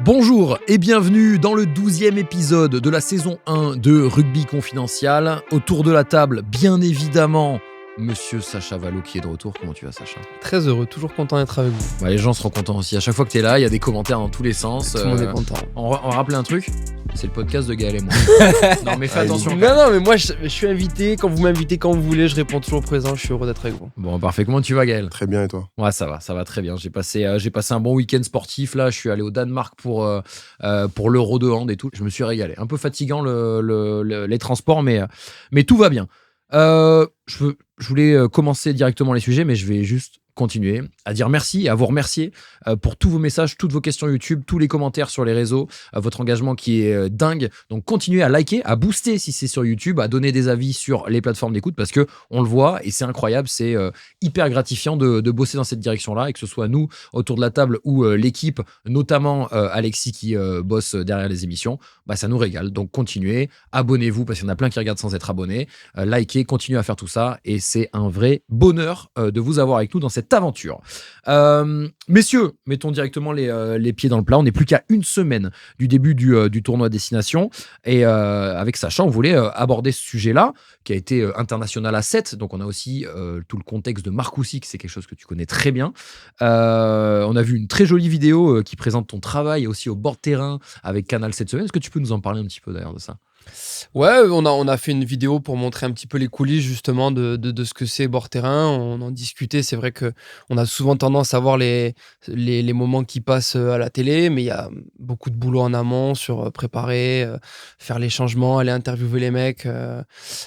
Bonjour et bienvenue dans le 12e épisode de la saison 1 de Rugby Confidential. Autour de la table, bien évidemment, Monsieur Sacha Vallot qui est de retour. Comment tu vas, Sacha ? Très heureux, toujours content d'être avec vous. Bah, les gens seront contents aussi. À chaque fois que tu es là, il y a des commentaires dans tous les sens. Tout le monde est content. On va rappeler un truc, c'est le podcast de Gaël et moi. Non mais fais attention. Non, mais moi je suis invité, quand vous m'invitez, quand vous voulez, je réponds toujours présent, je suis heureux d'être avec vous. Bon, parfait. Comment tu vas, Gaël ? Très bien, et toi ? Ouais, ça va très bien. J'ai passé un bon week-end sportif là. Je suis allé au Danemark pour l'Euro de hand et tout. Je me suis régalé. Un peu fatigant les transports, mais tout va bien. Je voulais commencer directement les sujets, mais je vais juste continuer à dire merci et à vous remercier pour tous vos messages, toutes vos questions YouTube, tous les commentaires sur les réseaux, votre engagement qui est dingue. Donc continuez à liker, à booster si c'est sur YouTube, à donner des avis sur les plateformes d'écoute parce que on le voit et c'est incroyable, c'est hyper gratifiant de bosser dans cette direction-là et que ce soit nous autour de la table ou l'équipe, notamment Alexis qui bosse derrière les émissions, bah ça nous régale. Donc continuez, abonnez-vous parce qu'il y en a plein qui regardent sans être abonnés, likez, continuez à faire tout ça et c'est un vrai bonheur de vous avoir avec nous dans cette aventure. Messieurs, mettons directement les pieds dans le plat. On n'est plus qu'à une semaine du début du tournoi Destination et avec Sacha, on voulait aborder ce sujet-là qui a été international à 7. Donc on a aussi tout le contexte de Marcoussis, c'est quelque chose que tu connais très bien. On a vu une très jolie vidéo qui présente ton travail aussi au bord de terrain avec Canal cette semaine. Est-ce que tu peux nous en parler un petit peu d'ailleurs de ça ? Ouais, on a fait une vidéo pour montrer un petit peu les coulisses justement de ce que c'est bord terrain. On en discutait, c'est vrai qu'on a souvent tendance à voir les moments qui passent à la télé, mais il y a beaucoup de boulot en amont sur préparer, faire les changements, aller interviewer les mecs.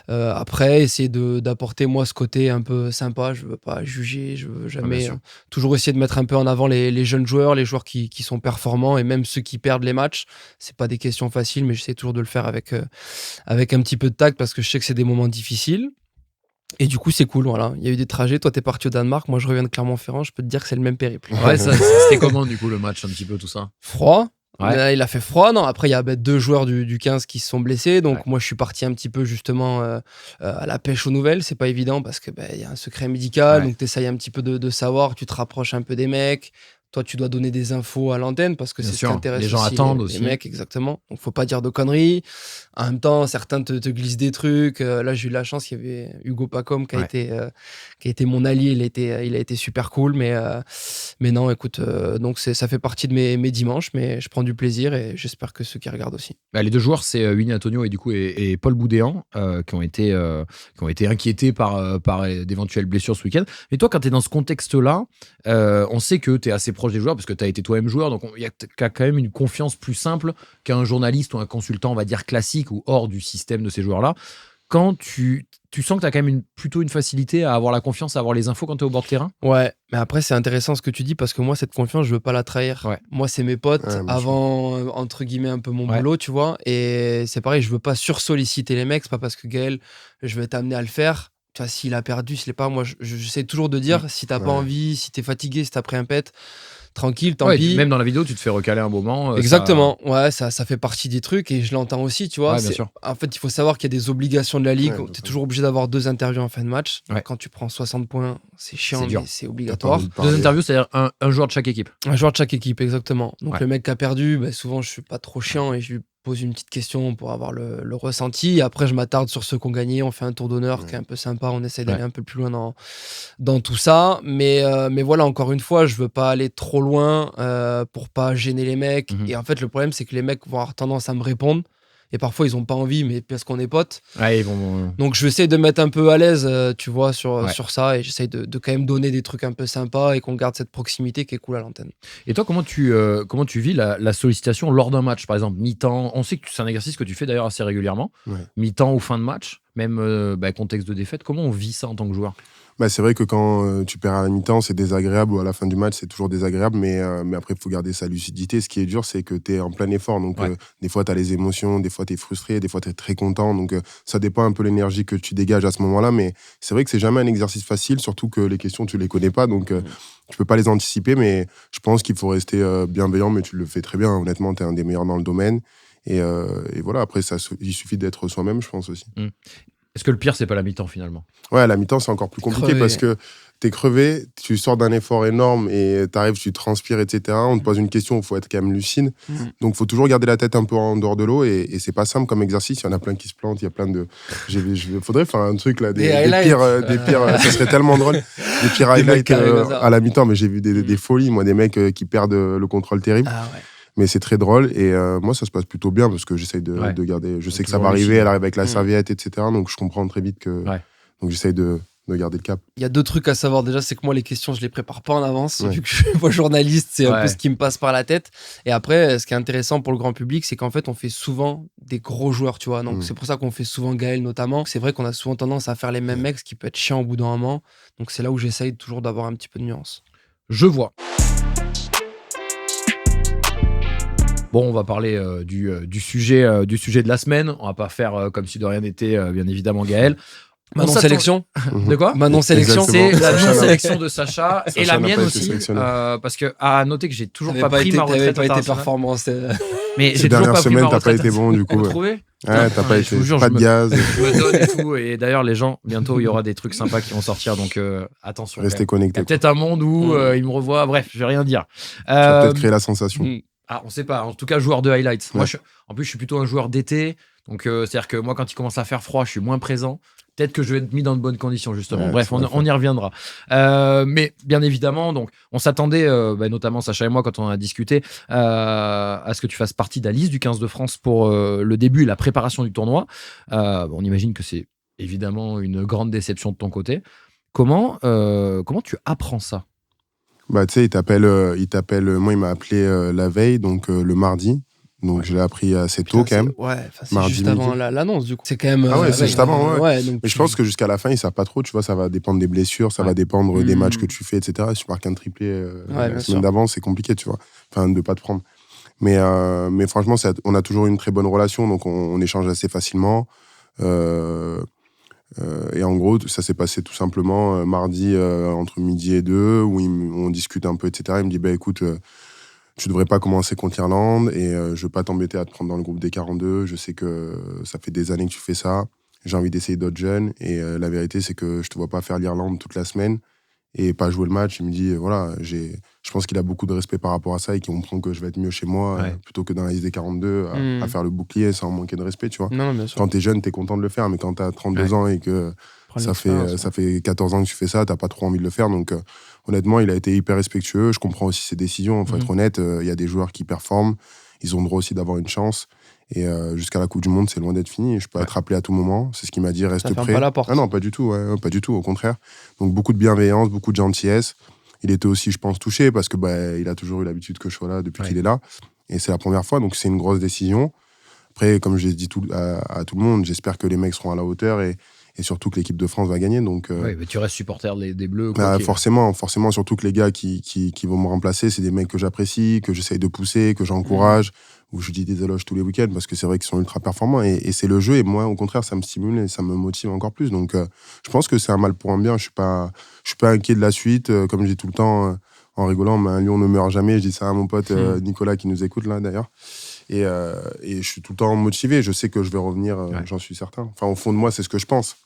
Après, essayer d'apporter moi ce côté un peu sympa, je veux pas juger, je veux jamais... toujours essayer de mettre un peu en avant les jeunes joueurs, les joueurs qui sont performants et même ceux qui perdent les matchs. C'est pas des questions faciles, mais j'essaie toujours de le faire avec un petit peu de tact parce que je sais que c'est des moments difficiles. Et du coup, c'est cool, voilà. Il y a eu des trajets. Toi, t'es parti au Danemark. Moi, je reviens de Clermont-Ferrand. Je peux te dire que c'est le même périple. Ouais, c'était comment, du coup, le match, un petit peu, tout ça ? Froid. Ouais. Il a fait froid. Non, après, il y a deux joueurs du 15 qui se sont blessés. Donc, moi, je suis parti un petit peu, justement, à la pêche aux nouvelles. C'est pas évident parce que y a un secret médical. Ouais. Donc, t'essayes un petit peu de savoir. Tu te rapproches un peu des mecs. Toi, tu dois donner des infos à l'antenne parce que Bien c'est sûr, ce qui intéresse les gens aussi attendent les aussi. mecs, exactement. Donc, faut pas dire de conneries. En même temps, certains te glissent des trucs. Là, j'ai eu la chance qu'il y avait Hugo Pacom qui a été mon allié. Il a été super cool. Mais non, écoute, donc ça fait partie de mes dimanches, mais je prends du plaisir et j'espère que ceux qui regardent aussi. Les deux joueurs, c'est Winnie Antonio et Paul Boudéan qui ont été inquiétés par d'éventuelles blessures ce week-end. Mais toi, quand tu es dans ce contexte-là, on sait que tu es assez proche des joueurs parce que tu as été toi-même joueur, donc il y a quand même une confiance plus simple qu'un journaliste ou un consultant, on va dire, classique ou hors du système de ces joueurs-là. Quand tu sens que tu as quand même plutôt une facilité à avoir la confiance, à avoir les infos quand tu es au bord de terrain ? Ouais, mais après, c'est intéressant ce que tu dis parce que moi, cette confiance, je veux pas la trahir. Ouais. Moi, c'est mes potes avant, entre guillemets, un peu mon boulot, tu vois. Et c'est pareil, je veux pas sursolliciter les mecs. C'est pas parce que Gaël, je vais t'amener à le faire. Tu vois, s'il a perdu, s'il est pas, moi, j'essaie toujours de dire, si t'as pas envie, si t'es fatigué, si t'as pris un pet, tranquille, tant pis. Même dans la vidéo, tu te fais recaler un moment. Exactement, ça fait partie des trucs et je l'entends aussi, tu vois. Ouais, bien sûr. En fait, il faut savoir qu'il y a des obligations de la Ligue. Tu es toujours obligé d'avoir 2 interviews en fin de match. Ouais. Quand tu prends 60 points, c'est chiant, mais c'est obligatoire. 2 interviews, c'est-à-dire un joueur de chaque équipe. Un joueur de chaque équipe, exactement. Donc le mec qui a perdu, souvent je suis pas trop chiant et je lui pose une petite question pour avoir le ressenti. Et après, je m'attarde sur ceux qui ont gagné. On fait un tour d'honneur qui est un peu sympa. On essaie d'aller un peu plus loin dans tout ça. Mais voilà, encore une fois, je veux pas aller trop loin pour pas gêner les mecs. Et en fait, le problème, c'est que les mecs vont avoir tendance à me répondre. Et parfois, ils ont pas envie, mais parce qu'on est potes. Ouais, Donc, je vais essayer de mettre un peu à l'aise, tu vois, sur ça. Et j'essaye de quand même donner des trucs un peu sympas et qu'on garde cette proximité qui est cool à l'antenne. Et toi, comment tu vis la sollicitation lors d'un match, par exemple, mi-temps ? On sait que c'est un exercice que tu fais d'ailleurs assez régulièrement. Ouais. Mi-temps ou fin de match, même contexte de défaite. Comment on vit ça en tant que joueur ? C'est vrai que quand tu perds à la mi-temps, c'est désagréable, ou à la fin du match, c'est toujours désagréable, mais après, il faut garder sa lucidité. Ce qui est dur, c'est que tu es en plein effort. Donc, des fois, tu as les émotions, des fois, tu es frustré, des fois, tu es très content. Donc, ça dépend un peu de l'énergie que tu dégages à ce moment-là. Mais c'est vrai que c'est jamais un exercice facile, surtout que les questions, tu les connais pas. Donc, tu peux pas les anticiper. Mais je pense qu'il faut rester bienveillant, mais tu le fais très bien. Honnêtement, tu es un des meilleurs dans le domaine. Et voilà, après, il suffit d'être soi-même, je pense aussi. Est-ce que le pire, c'est pas la mi-temps finalement? Ouais, à la mi-temps, c'est encore plus compliqué Crevé. parce que t'es crevé, tu sors d'un effort énorme et t'arrives, tu transpires, etc. On te pose une question, il faut être quand même lucide. Donc, il faut toujours garder la tête un peu en dehors de l'eau et c'est pas simple comme exercice. Il y en a plein qui se plantent, il y a plein de. Faudrait faire un truc là, des pires. Ça serait tellement drôle. Des pires Des mecs highlights qui arrivent à ça. à la mi-temps, mais j'ai vu des folies, moi, des mecs qui perdent le contrôle terrible. Ah ouais. Mais c'est très drôle et moi, ça se passe plutôt bien parce que j'essaye de garder. Je sais que ça va arriver, elle arrive avec la serviette, etc. Donc, je comprends très vite que. Ouais. Donc, j'essaye de garder le cap. Il y a deux trucs à savoir. Déjà, c'est que moi, les questions, je les prépare pas en avance. Ouais. Vu que je suis pas journaliste, c'est un Ouais. peu ce qui me passe par la tête. Et après, ce qui est intéressant pour le grand public, c'est qu'en fait, on fait souvent des gros joueurs, tu vois. Donc, c'est pour ça qu'on fait souvent Gaël notamment. C'est vrai qu'on a souvent tendance à faire les mêmes mecs, ce qui peut être chiant au bout d'un moment. Donc, c'est là où j'essaye toujours d'avoir un petit peu de nuance. Je vois. Bon, on va parler du sujet de la semaine. On va pas faire comme si de rien n'était, bien évidemment, Gaël. Manon s'attend- sélection. De quoi? Manon sélection. Exactement. C'est la Sacha non-sélection de Sacha et Sacha la n'a mienne pas été aussi. sélectionné. Parce que, à noter que j'ai toujours T'avais pas pris ma t'avais retraite pas été internationale. performant. Mais Ces j'ai toujours dernières pas pris ma semaines, t'as pas retraite été bon, du coup. Vous Ouais, trouvez? t'as pas je été. vous jure, Pas de gaz. Je me donne et tout. Et d'ailleurs, les gens, bientôt, il y aura des trucs sympas qui vont sortir. Donc, attention. quand Restez même. Il y connectés. a peut-être un monde où ils me revoient. Bref, je vais rien dire. Ça va peut-être créer la sensation. Ah, on sait pas. En tout cas, joueur de highlights. Ouais. Moi, en plus, je suis plutôt un joueur d'été. Donc, c'est-à-dire que moi, quand il commence à faire froid, je suis moins présent. Peut-être que je vais être mis dans de bonnes conditions, justement. Ouais, Bref, ça va on y reviendra. Mais bien évidemment, donc, on s'attendait, notamment Sacha et moi, quand on a discuté, à ce que tu fasses partie de la liste du 15 de France pour le début et la préparation du tournoi. On imagine que c'est évidemment une grande déception de ton côté. Comment tu apprends ça? Bah, tu sais, il t'appelle. Moi, il m'a appelé la veille, donc le mardi. Donc, je l'ai appris assez tôt, quand même. Ouais, c'est Mardi juste midi. avant l'annonce, du coup. C'est quand même. Ah ouais, c'est juste avant, ouais. Donc, Mais je pense que jusqu'à la fin, ils savent pas trop. Tu vois, ça va dépendre des blessures, ça va dépendre des matchs que tu fais, etc. Si tu marques un triplé la bien semaine sûr. d'avant, c'est compliqué, tu vois. Enfin, de pas te prendre. Mais franchement, on a toujours une très bonne relation, donc on échange assez facilement. Et en gros, ça s'est passé tout simplement mardi entre midi et 2, où on discute un peu, etc. Il me dit, bah écoute, tu devrais pas commencer contre l'Irlande et je veux pas t'embêter à te prendre dans le groupe des 42. Je sais que ça fait des années que tu fais ça. J'ai envie d'essayer d'autres jeunes. Et la vérité, c'est que je te vois pas faire l'Irlande toute la semaine et pas jouer le match. Il me dit, voilà, je pense qu'il a beaucoup de respect par rapport à ça et qu'il comprend que je vais être mieux chez moi plutôt que dans la liste des 42 à faire le bouclier sans manquer de respect, tu vois. Non, bien sûr. Quand t'es jeune, t'es content de le faire, mais quand t'as 32 ans et que ça fait 14 ans que tu fais ça, t'as pas trop envie de le faire. Donc, honnêtement, il a été hyper respectueux. Je comprends aussi ses décisions. Il faut être honnête, il y a des joueurs qui performent. Ils ont le droit aussi d'avoir une chance. Et jusqu'à la Coupe du Monde, c'est loin d'être fini. Je peux être appelé à tout moment. C'est ce qu'il m'a dit, reste Ça prêt. ferme pas la porte. Ah non, pas du tout. Pas du tout, au contraire. Donc, beaucoup de bienveillance, beaucoup de gentillesse. Il était aussi, je pense, touché parce que il a toujours eu l'habitude que je sois là depuis qu'il est là. Et c'est la première fois, donc c'est une grosse décision. Après, comme je l'ai dit à tout le monde, j'espère que les mecs seront à la hauteur et surtout que l'équipe de France va gagner. Donc, Oui, mais tu restes supporter des Bleus. forcément, surtout que les gars qui vont me remplacer, c'est des mecs que j'apprécie, que j'essaye de pousser, que j'encourage, où je dis des éloges tous les week-ends parce que c'est vrai qu'ils sont ultra performants et c'est le jeu. Et moi, au contraire, ça me stimule et ça me motive encore plus. Donc, je pense que c'est un mal pour un bien. Je suis pas inquiet de la suite. Comme je dis tout le temps, en rigolant, mais un lion ne meurt jamais. Je dis ça à mon pote Nicolas qui nous écoute là d'ailleurs. Et je suis tout le temps motivé. Je sais que je vais revenir, j'en suis certain. Enfin, au fond de moi, c'est ce que je pense.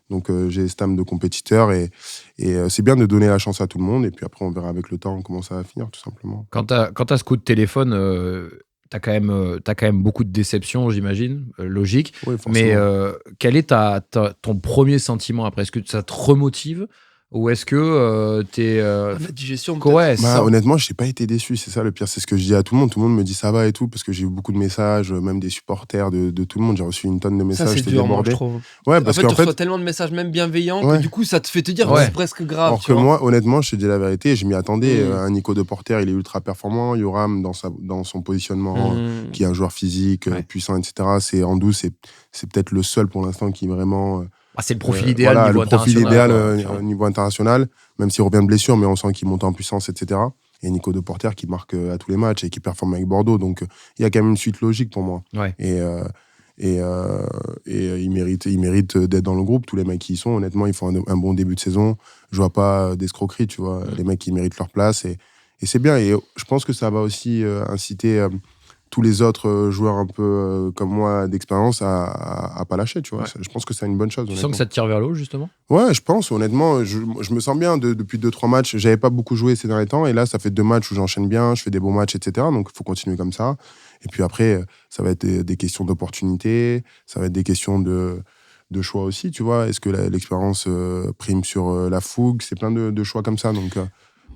Donc, j'ai cette âme de compétiteur et c'est bien de donner la chance à tout le monde. Et puis après, on verra avec le temps comment ça va finir, tout simplement. Quand t'as ce coup de téléphone, t'as quand même beaucoup de déceptions, j'imagine, logique. Oui, forcément. Mais quel est ton premier sentiment après? Est-ce que ça te remotive ou est-ce que t'es... La digestion, ouais, c'est ça. Honnêtement, je n'ai pas été déçu, c'est ça le pire. C'est ce que je dis à tout le monde. Tout le monde me dit ça va et tout, parce que j'ai eu beaucoup de messages, même des supporters de tout le monde. J'ai reçu une tonne de messages, ça, c'est j'étais dur, moi, débordé. je trouve. Ouais, En parce fait, qu'en tu fait, reçois tellement de messages, même bienveillants, que Ouais. du coup, ça te fait te dire, Ouais. c'est presque grave. alors tu que vois. moi, honnêtement, je te dis la vérité, je m'y attendais. Un Nico de Porter, il est ultra performant. Yoram, dans son positionnement, qui est un joueur physique, puissant, etc. C'est Andou, c'est peut-être le seul pour l'instant qui vraiment... c'est le profil idéal niveau le profil international. idéal au niveau international, même s'il revient de blessure, mais on sent qu'il monte en puissance, etc. Et Nico de Porter qui marque à tous les matchs et qui performe avec Bordeaux. Donc, il y a quand même une suite logique pour moi. Ouais. Et il mérite d'être dans le groupe. Tous les mecs qui y sont, honnêtement, ils font un bon début de saison. Je vois pas d'escroquerie, tu vois. Les mecs qui méritent leur place et c'est bien. Et je pense que ça va aussi inciter tous les autres joueurs un peu comme moi d'expérience à pas lâcher, tu vois. Ouais. Je pense que c'est une bonne chose. Tu sens honnêtement. que ça te tire vers le haut, justement? Ouais, je pense, honnêtement, je me sens bien depuis 2-3 matchs. J'avais pas beaucoup joué ces derniers temps, et là, ça fait 2 matchs où j'enchaîne bien, je fais des bons matchs, etc. Donc, il faut continuer comme ça. Et puis après, ça va être des questions d'opportunité, ça va être des questions de choix aussi, tu vois. Est-ce que l'expérience prime sur la fougue? C'est plein de choix comme ça. Donc,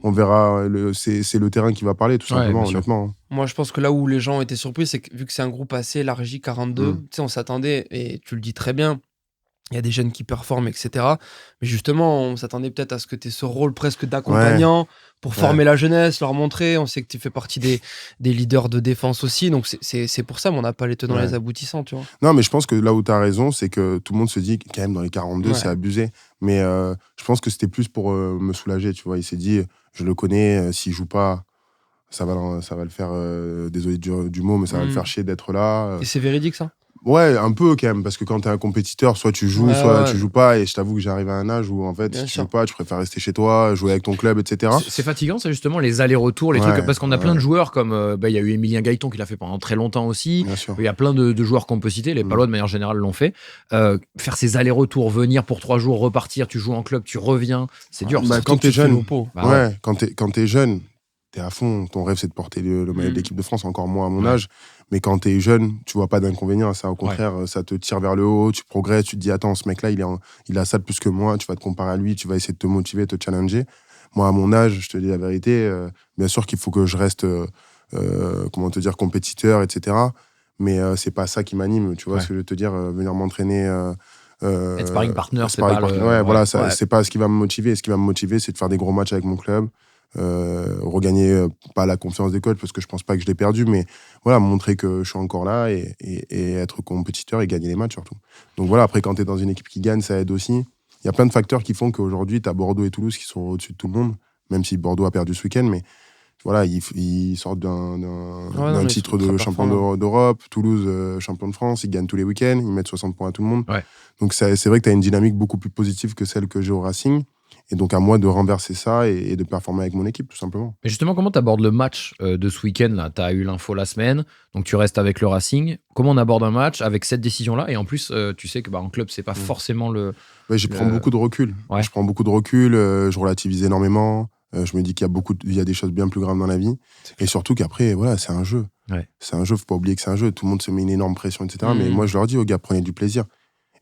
on verra. C'est le terrain qui va parler, tout Ouais, simplement, bien sûr. honnêtement. Moi, je pense que là où les gens ont été surpris, c'est que vu que c'est un groupe assez élargi, 42, tu sais, on s'attendait, et tu le dis très bien, il y a des jeunes qui performent, etc. Mais justement, on s'attendait peut-être à ce que tu aies ce rôle presque d'accompagnant pour former la jeunesse, leur montrer. On sait que tu fais partie des leaders de défense aussi. Donc, c'est pour ça, mais on n'a pas les tenants et les aboutissants, tu vois. Non, mais je pense que là où tu as raison, c'est que tout le monde se dit quand même dans les 42, c'est abusé. Mais je pense que c'était plus pour me soulager, tu vois. Il s'est dit, je le connais, s'il joue pas, ça va le faire, désolé du mot, mais ça va le faire chier d'être là. Et c'est véridique, ça? Ouais, un peu quand même, parce que quand t'es un compétiteur, soit tu joues, soit tu joues pas. Et je t'avoue que j'arrive à un âge où, en fait, si tu joues pas, tu préfères rester chez toi, jouer avec ton club, etc. C'est fatigant, c'est justement les allers-retours, les trucs. Parce qu'on a plein de joueurs comme. Il y a eu Emilien Gaëton qui l'a fait pendant très longtemps aussi. Bien sûr. Il y a plein de joueurs qu'on peut citer. Les Palois, de manière générale, l'ont fait. Faire ces allers-retours, venir pour 3 jours, repartir, tu joues en club, tu reviens. C'est dur. Bah, quand t'es jeune, ouais. quand t'es jeune, t'es à fond. Ton rêve, c'est de porter le maillot de l'équipe de France, encore moins à mon âge. Mais quand t'es jeune, tu vois pas d'inconvénient à ça. Au contraire, ça te tire vers le haut, tu progresses, tu te dis, attends, ce mec-là, il a ça de plus que moi, tu vas te comparer à lui, tu vas essayer de te motiver, te challenger. Moi, à mon âge, je te dis la vérité, bien sûr qu'il faut que je reste, compétiteur, etc. Mais c'est pas ça qui m'anime, tu vois ce que je veux te dire, venir m'entraîner... être sparring partner, c'est pas le... voilà, c'est pas ce qui va me motiver. Ce qui va me motiver, c'est de faire des gros matchs avec mon club, regagner pas la confiance des coachs, parce que je pense pas que je l'ai perdu, mais voilà, montrer que je suis encore là et être compétiteur et gagner les matchs surtout. Donc voilà, après quand tu es dans une équipe qui gagne, ça aide aussi. Il y a plein de facteurs qui font qu'aujourd'hui tu as Bordeaux et Toulouse qui sont au-dessus de tout le monde, même si Bordeaux a perdu ce week-end, mais voilà, ils sortent d'un titre de champion d'Europe. Toulouse, champion de France, ils gagnent tous les week-ends, ils mettent 60 points à tout le monde. Donc c'est vrai que tu as une dynamique beaucoup plus positive que celle que j'ai au Racing. Et donc à moi de renverser ça et de performer avec mon équipe, tout simplement. Mais justement, comment tu abordes le match de ce week-end? Tu as eu l'info la semaine, donc tu restes avec le Racing. Comment on aborde un match avec cette décision-là? Et en plus, tu sais que en club, c'est pas forcément le... Ouais, prends beaucoup de recul. Je prends beaucoup de recul, je relativise énormément. Je me dis qu'il y a des choses bien plus graves dans la vie. Et surtout qu'après, voilà, c'est un jeu. C'est un jeu, faut pas oublier que c'est un jeu. Tout le monde se met une énorme pression, etc. Mais moi, je leur dis aux gars, prenez du plaisir.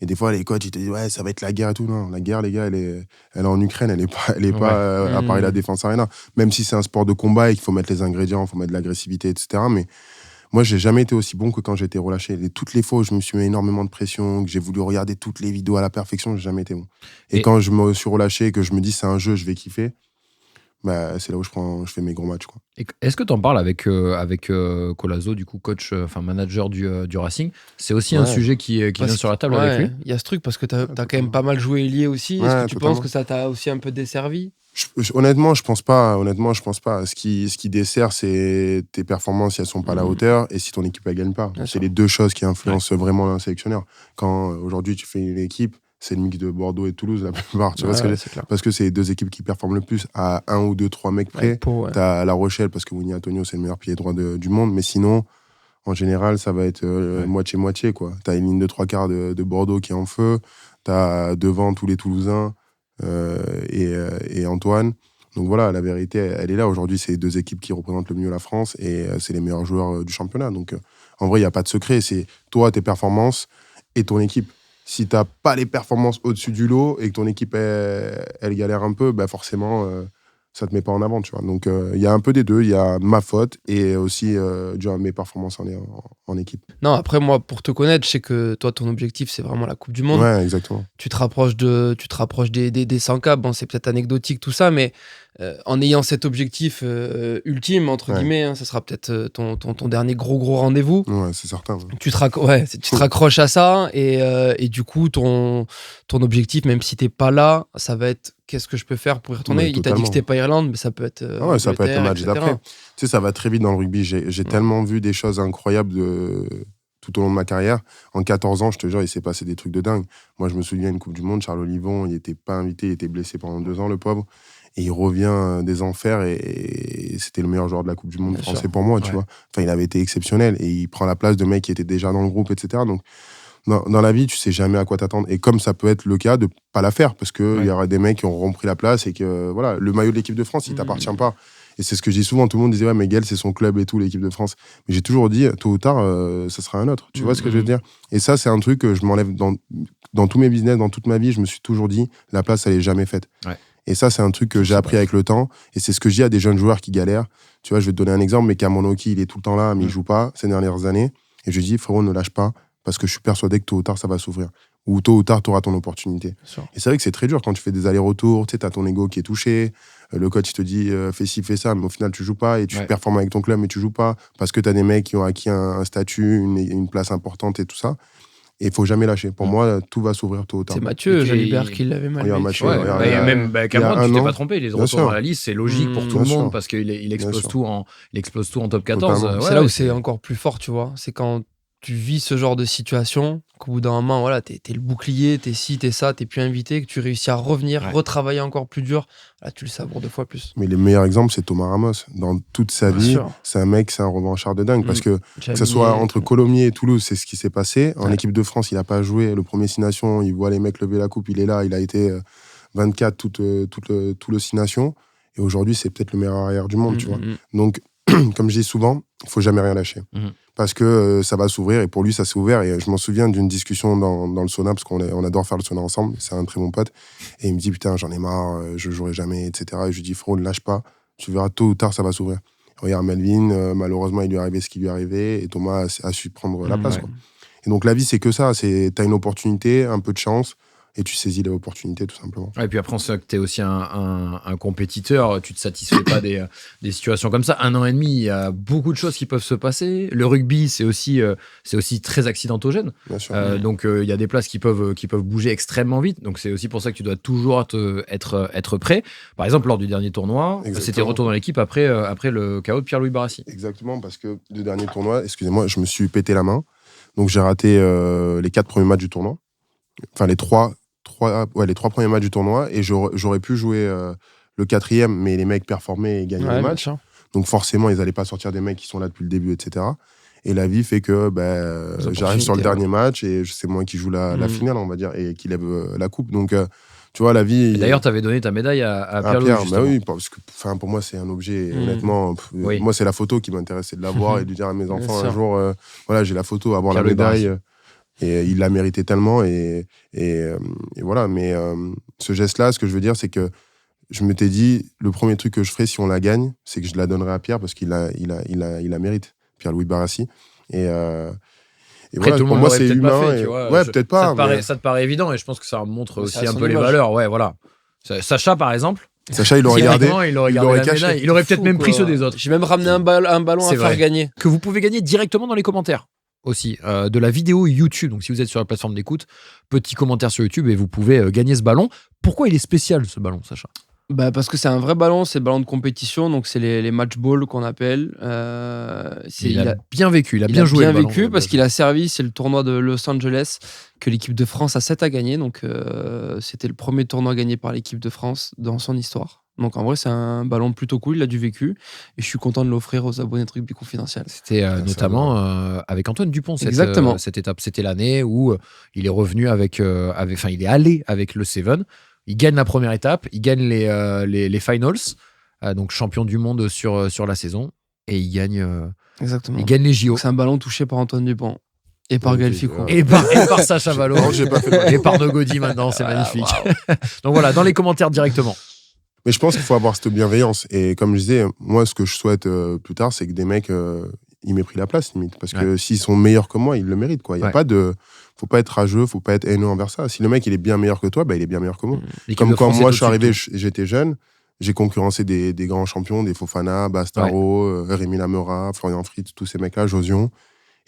Et des fois, les coachs, ils te disent, ouais, ça va être la guerre et tout. Non, la guerre, les gars, elle est en Ukraine, elle est pas à Paris La Défense Arena. Même si c'est un sport de combat et qu'il faut mettre les ingrédients, il faut mettre de l'agressivité, etc. Mais moi, j'ai jamais été aussi bon que quand j'ai été relâché. Toutes les fois où je me suis mis énormément de pression, que j'ai voulu regarder toutes les vidéos à la perfection, j'ai jamais été bon. Et quand je me suis relâché et que je me dis, c'est un jeu, je vais kiffer, bah, c'est là où je fais mes gros matchs, quoi. Est-ce que tu en parles avec Colazo, du coup, coach, manager du Racing? C'est aussi un sujet qui vient sur la table avec lui? Il y a ce truc, parce que tu as quand même pas mal joué ailier aussi. Est-ce que tu penses que ça t'a aussi un peu desservi? Honnêtement, je pense pas. Ce qui dessert, c'est tes performances si elles sont pas à la hauteur et si ton équipe elle gagne pas. C'est les deux choses qui influencent vraiment un sélectionneur. Quand aujourd'hui tu fais une équipe, c'est le mix de Bordeaux et Toulouse la plupart. Tu vois parce que c'est les deux équipes qui performent le plus à 1 ou 2, 3 mecs près. T'as La Rochelle parce que Winnie Antonio c'est le meilleur pilier droit du monde, mais sinon, en général, ça va être moitié-moitié, quoi. T'as une ligne de 3/4 de Bordeaux qui est en feu. T'as devant tous les Toulousains. Et Antoine. Donc voilà, la vérité, elle est là. Aujourd'hui, c'est les deux équipes qui représentent le mieux la France et c'est les meilleurs joueurs du championnat. Donc en vrai, il n'y a pas de secret. C'est toi, tes performances et ton équipe. Si tu n'as pas les performances au-dessus du lot et que ton équipe, elle galère un peu, bah forcément, ça ne te met pas en avant. Tu vois. Donc il y a un peu des deux. Il y a ma faute et aussi dû à mes performances en équipe. Non, après, moi, pour te connaître, je sais que toi, ton objectif, c'est vraiment la Coupe du Monde. Ouais, exactement. Tu te rapproches des 100K. Bon, c'est peut-être anecdotique tout ça, mais en ayant cet objectif ultime, entre guillemets, ça sera peut-être ton dernier gros rendez-vous. Ouais, c'est certain. Ouais. Tu te raccroches à ça et du coup, ton objectif, même si t'es pas là, ça va être qu'est-ce que je peux faire pour y retourner. Il t'a dit que c'était pas Irlande, mais ça peut être. Ça peut être le match d'après. Tu sais, ça va très vite dans le rugby. J'ai tellement vu des choses incroyables tout au long de ma carrière. En 14 ans, je te jure, il s'est passé des trucs de dingue. Moi, je me souviens d'une Coupe du Monde, Charles Olivon, il n'était pas invité, il était blessé pendant 2 ans, le pauvre. Et il revient des enfers et c'était le meilleur joueur de la Coupe du Monde français pour moi, tu vois. Enfin, il avait été exceptionnel et il prend la place de mecs qui étaient déjà dans le groupe, etc. Donc, dans la vie, tu sais jamais à quoi t'attendre. Et comme ça peut être le cas de pas la faire, parce qu'il y aura des mecs qui auront pris la place et que, voilà, le maillot de l'équipe de France, il t'appartient pas. Et c'est ce que je dis souvent. Tout le monde disait, ouais, mais Gaël, c'est son club et tout, l'équipe de France. Mais j'ai toujours dit, tôt ou tard, ça sera un autre. Tu vois ce que je veux dire? Et ça, c'est un truc que je m'enlève dans tous mes business, dans toute ma vie. Je me suis toujours dit, la place, elle est jamais faite. Et ça, c'est un truc que j'ai appris avec le temps. Et c'est ce que je dis à des jeunes joueurs qui galèrent. Tu vois, je vais te donner un exemple, mais Kamonoki, il est tout le temps là, mais il joue pas ces dernières années. Et je lui dis, frérot, ne lâche pas, parce que je suis persuadé que tôt ou tard, ça va s'ouvrir. Ou tôt ou tard, tu auras ton opportunité. Et c'est vrai que c'est très dur quand tu fais des allers-retours, tu sais, t'as ton ego qui est touché, le coach il te dit fais ci, fais ça, mais au final tu joues pas et tu performes avec ton club, mais tu joues pas parce que t'as des mecs qui ont acquis un statut, une place importante et tout ça. Et il faut jamais lâcher. Pour moi, tout va s'ouvrir tôt ou tard. C'est Mathieu Jalibert qui l'avait mal vécu. Et même Cameron, tu t'es pas trompé, il est de retour dans la liste, c'est logique pour tout le monde parce qu'il explose tout en top 14. C'est là où c'est encore plus fort, tu vois. C'est quand tu vis ce genre de situation, qu'au bout d'un moment, voilà, t'es le bouclier, t'es ci, t'es ça, t'es plus invité, que tu réussis à revenir, retravailler encore plus dur, là, tu le savoures 2 fois plus. Mais le meilleur exemple, c'est Thomas Ramos. Dans toute sa vie, c'est un revanchard de dingue. Parce que ce soit entre Colomiers et Toulouse, c'est ce qui s'est passé. En équipe de France, il n'a pas joué. Le premier 6 Nations, il voit les mecs lever la coupe, il est là. Il a été 24 tout le 6 Nations. Et aujourd'hui, c'est peut-être le meilleur arrière du monde, tu vois. Donc, comme je dis souvent, il ne faut jamais rien lâcher. Parce que ça va s'ouvrir, et pour lui, ça s'est ouvert. Et je m'en souviens d'une discussion dans le sauna, parce qu'on adore faire le sauna ensemble, c'est un très bon pote. Et il me dit, putain, j'en ai marre, je jouerai jamais, etc. Et je lui dis, frérot, ne lâche pas, tu verras, tôt ou tard, ça va s'ouvrir. Regarde, Melvin, malheureusement, il lui est arrivé ce qui lui est arrivé, et Thomas a su prendre la place. Quoi. Et donc, la vie, c'est que ça, t'as une opportunité, un peu de chance, et tu saisis l'opportunité, tout simplement. Et puis après, on sait que tu es aussi un compétiteur, tu te satisfais pas des situations comme ça. 1 an et demi, il y a beaucoup de choses qui peuvent se passer. Le rugby, c'est aussi très accidentogène. Bien sûr. Donc, il y a des places qui peuvent bouger extrêmement vite. Donc, c'est aussi pour ça que tu dois toujours être prêt. Par exemple, lors du dernier tournoi, c'était retour dans l'équipe après le KO de Pierre-Louis Barassi. Exactement, parce que le dernier tournoi, excusez-moi, je me suis pété la main. Donc, j'ai raté les 4 premiers matchs du tournoi. Enfin, les trois premiers matchs du tournoi, et j'aurais pu jouer le 4e, mais les mecs performaient et gagnaient le match. Donc forcément, ils n'allaient pas sortir des mecs qui sont là depuis le début, etc. Et la vie fait que j'arrive sur le dernier match, et c'est moi qui joue la finale, on va dire, et qui lève la coupe. Donc, tu vois, la vie... Et d'ailleurs, tu avais donné ta médaille à Pierre-Louis, bah oui, parce que pour moi, c'est un objet, honnêtement. Moi, c'est la photo qui m'intéressait de l'avoir et de dire à mes enfants un jour, voilà, j'ai la photo, avoir la médaille... Et il l'a mérité tellement, et voilà. Mais ce geste-là, ce que je veux dire, c'est que je m'étais dit, le premier truc que je ferais si on la gagne, c'est que je la donnerais à Pierre, parce qu'il la mérite, Pierre-Louis Barassi. Et après, voilà, tout le monde pour moi, c'est peut-être humain. pas fait, tu vois. Ouais, peut-être pas. Ça te paraît évident, et je pense que ça montre aussi un peu les valeurs. Ouais, voilà. Sacha, par exemple. Sacha, il aurait gardé. Il aurait caché. Il aurait peut-être même pris ceux des autres. J'ai même ramené un ballon à faire gagner. Que vous pouvez gagner directement dans les commentaires. Aussi, de la vidéo YouTube. Donc si vous êtes sur la plateforme d'écoute, petit commentaire sur YouTube et vous pouvez gagner ce ballon. Pourquoi il est spécial, ce ballon, Sacha? Parce que c'est un vrai ballon, c'est le ballon de compétition, donc c'est les match balls qu'on appelle. Il a bien vécu, il a bien joué. Il a bien vécu parce qu'il a servi, c'est le tournoi de Los Angeles que l'équipe de France a 7 à gagner, donc c'était le premier tournoi gagné par l'équipe de France dans son histoire. Donc en vrai, c'est un ballon plutôt cool, il a du vécu, et je suis content de l'offrir aux abonnés de Rugby Confidentiel. C'était notamment avec Antoine Dupont cette étape. C'était l'année où il est revenu il est allé avec le Seven. Il gagne la première étape, il gagne les finals, donc champion du monde sur la saison, et il gagne les JO. C'est un ballon touché par Antoine Dupont. Et par Gaël Ficou. Et par Sacha Valo. Et par Nogodi maintenant, c'est magnifique. Wow. Donc voilà, dans les commentaires directement. Mais je pense qu'il faut avoir cette bienveillance. Et comme je disais, moi, ce que je souhaite plus tard, c'est que des mecs, ils m'aient pris la place, limite. Parce que s'ils sont meilleurs que moi, ils le méritent, quoi. Il y a pas de... Faut pas être rageux, faut pas être haineux envers ça. Si le mec, il est bien meilleur que toi, il est bien meilleur que moi. Comme quand moi, je suis arrivé, j'étais jeune, j'ai concurrencé des grands champions, des Fofana, Bastaro, Rémi Lamera, Florian Fritz, tous ces mecs-là, Josion.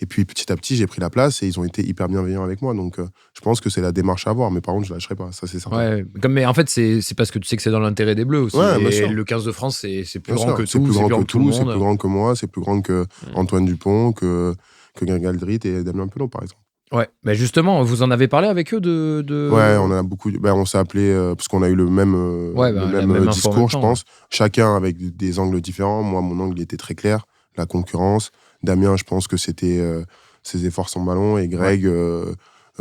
Et puis petit à petit, j'ai pris la place et ils ont été hyper bienveillants avec moi. Donc je pense que c'est la démarche à avoir. Mais par contre, je lâcherai pas. Ça, c'est certain. Ouais, mais en fait, c'est parce que tu sais que c'est dans l'intérêt des Bleus aussi. Ouais, et le 15 de France, c'est plus grand que tout. C'est plus grand que tout le monde. C'est plus grand que moi. C'est plus grand que Antoine Dupont, que Galdrit et Damien Penaud, par exemple. Ouais, mais justement, vous en avez parlé avec eux de... Ouais, on a beaucoup. On s'est appelé parce qu'on a eu le même, la même info en même discours, je temps, pense. Chacun avec des angles différents. Moi, mon angle il était très clair. La concurrence. Damien, je pense que c'était ses efforts sans ballon. Et Greg,